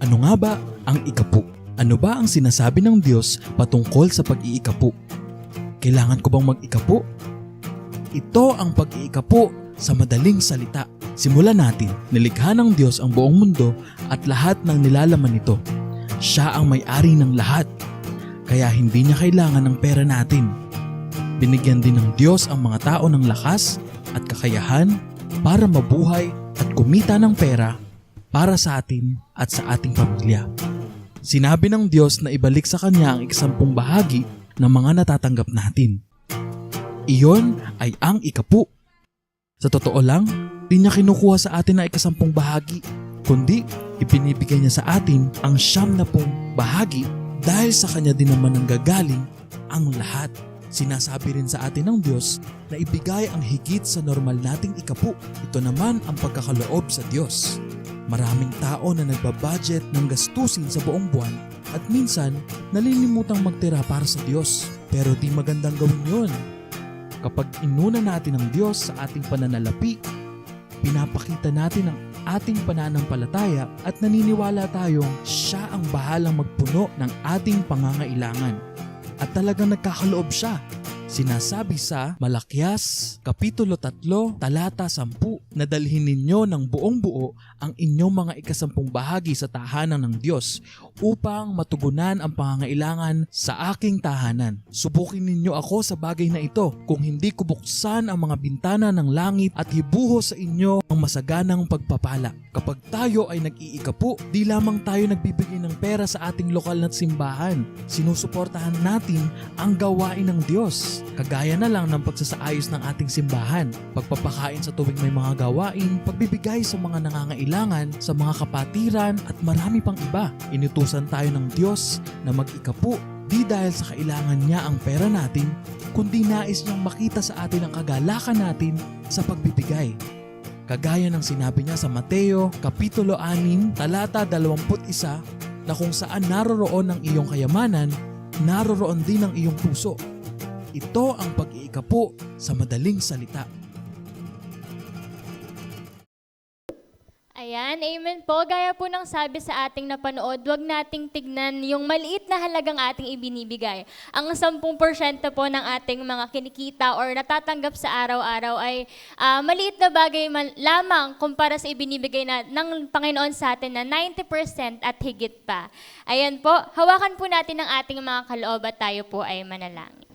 Ano nga ba ang ikapu? Ano ba ang sinasabi ng Diyos patungkol sa pag-iikapu? Kailangan ko bang mag-ikapu? Ito ang pag-iikapu sa madaling salita. Simulan natin, nilikha ng Diyos ang buong mundo at lahat ng nilalaman nito. Siya ang may-ari ng lahat, kaya hindi niya kailangan ng pera natin. Binigyan din ng Diyos ang mga tao ng lakas at kakayahan para mabuhay at kumita ng pera para sa atin at sa ating pamilya. Sinabi ng Diyos na ibalik sa Kanya ang 10% ng mga natatanggap natin. Iyon ay ang ikapu. Sa totoo lang, di niya kinukuha sa atin ang 10%, kundi ipinibigay niya sa atin ang 90% dahil sa Kanya din naman nanggagaling ang lahat. Sinasabi rin sa atin ng Diyos na ibigay ang higit sa normal nating ikapu. Ito naman ang pagkakaloob sa Diyos. Maraming tao na nagbabudget ng gastusin sa buong buwan at minsan nalilimutang magtira para sa Diyos. Pero di magandang gawin yun. Kapag inuna natin ang Diyos sa ating pananalapi, pinapakita natin ang ating pananampalataya at naniniwala tayong siya ang bahalang magpuno ng ating pangangailangan. At talagang nagkakaloob siya. Sinasabi sa Malakias, Kapitulo 3, Talata 10, na dalhin ninyo ng buong buo ang inyong mga ikasampung bahagi sa tahanan ng Diyos upang matugunan ang pangangailangan sa aking tahanan. Subukin ninyo ako sa bagay na ito kung hindi ko buksan ang mga bintana ng langit at hibuhos sa inyo ang masaganang pagpapala. Kapag tayo ay nag-iikapu, di lamang tayo nagbibigay ng pera sa ating lokal na simbahan. Sinusuportahan natin ang gawain ng Diyos. Kagaya na lang ng pagsasaayos ng ating simbahan, pagpapakain sa tuwing may mga gawain, pagbibigay sa mga nangangailangan, sa mga kapatiran at marami pang iba. Inutusan tayo ng Diyos na mag-ikapu, di dahil sa kailangan niya ang pera natin, kundi nais niyang makita sa atin ang kagalakan natin sa pagbibigay. Kagaya ng sinabi niya sa Mateo, Kapitulo 6, Talata 21, na kung saan naroroon ang iyong kayamanan, naroroon din ang iyong puso. Ito ang pag-iikapu sa madaling salita. Ayan, amen po. Gaya po ng sabi sa ating napanood, huwag nating tignan yung maliit na halagang ating ibinibigay. Ang 10% po ng ating mga kinikita or natatanggap sa araw-araw ay maliit na bagay lamang kumpara sa ibinibigay ng Panginoon sa atin na 90% at higit pa. Ayan po, hawakan po natin ang ating mga kaloob at tayo po ay manalangin.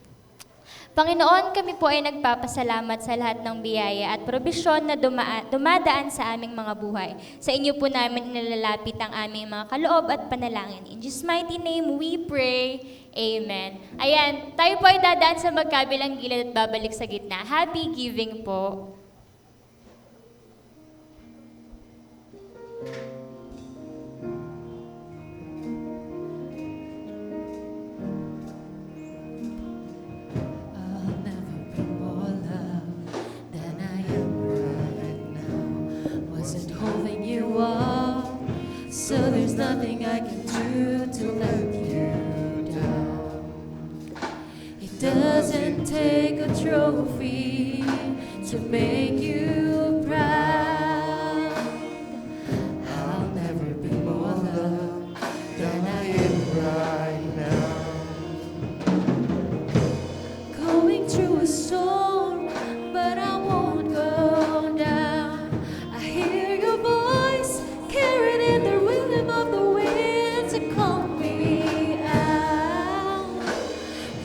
Panginoon, kami po ay nagpapasalamat sa lahat ng biyaya at probisyon na dumadaan sa aming mga buhay. Sa inyo po namin inalalapit ang aming mga kaloob at panalangin. In Jesus' mighty name, we pray. Amen. Ayan, tayo po ay dadaan sa magkabilang gilid at babalik sa gitna. Happy giving po. I'll never be more loved than I am right now. Wasn't holding you up, so there's nothing I can do to let you down. It doesn't take a trophy to make you proud. I'll never be more loved than I am right now. going through a storm, but I won't go down. I hear your voice carried in the rhythm of the wind to call me out.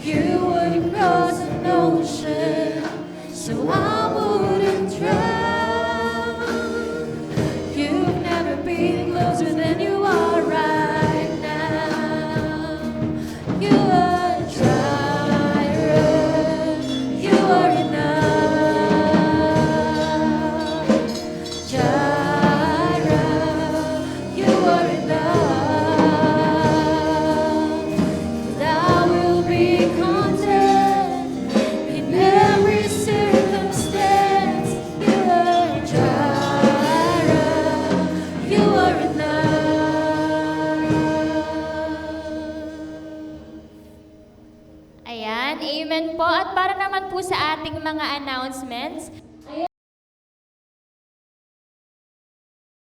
You would cross an ocean, so I wouldn't drown. You've never been closer than you are right now. You are Jireh. You are enough. Jireh. You are enough. And I will be content in every circumstance. You are Jireh. You are enough. Ayan, amen po. At para naman po sa ating mga announcements,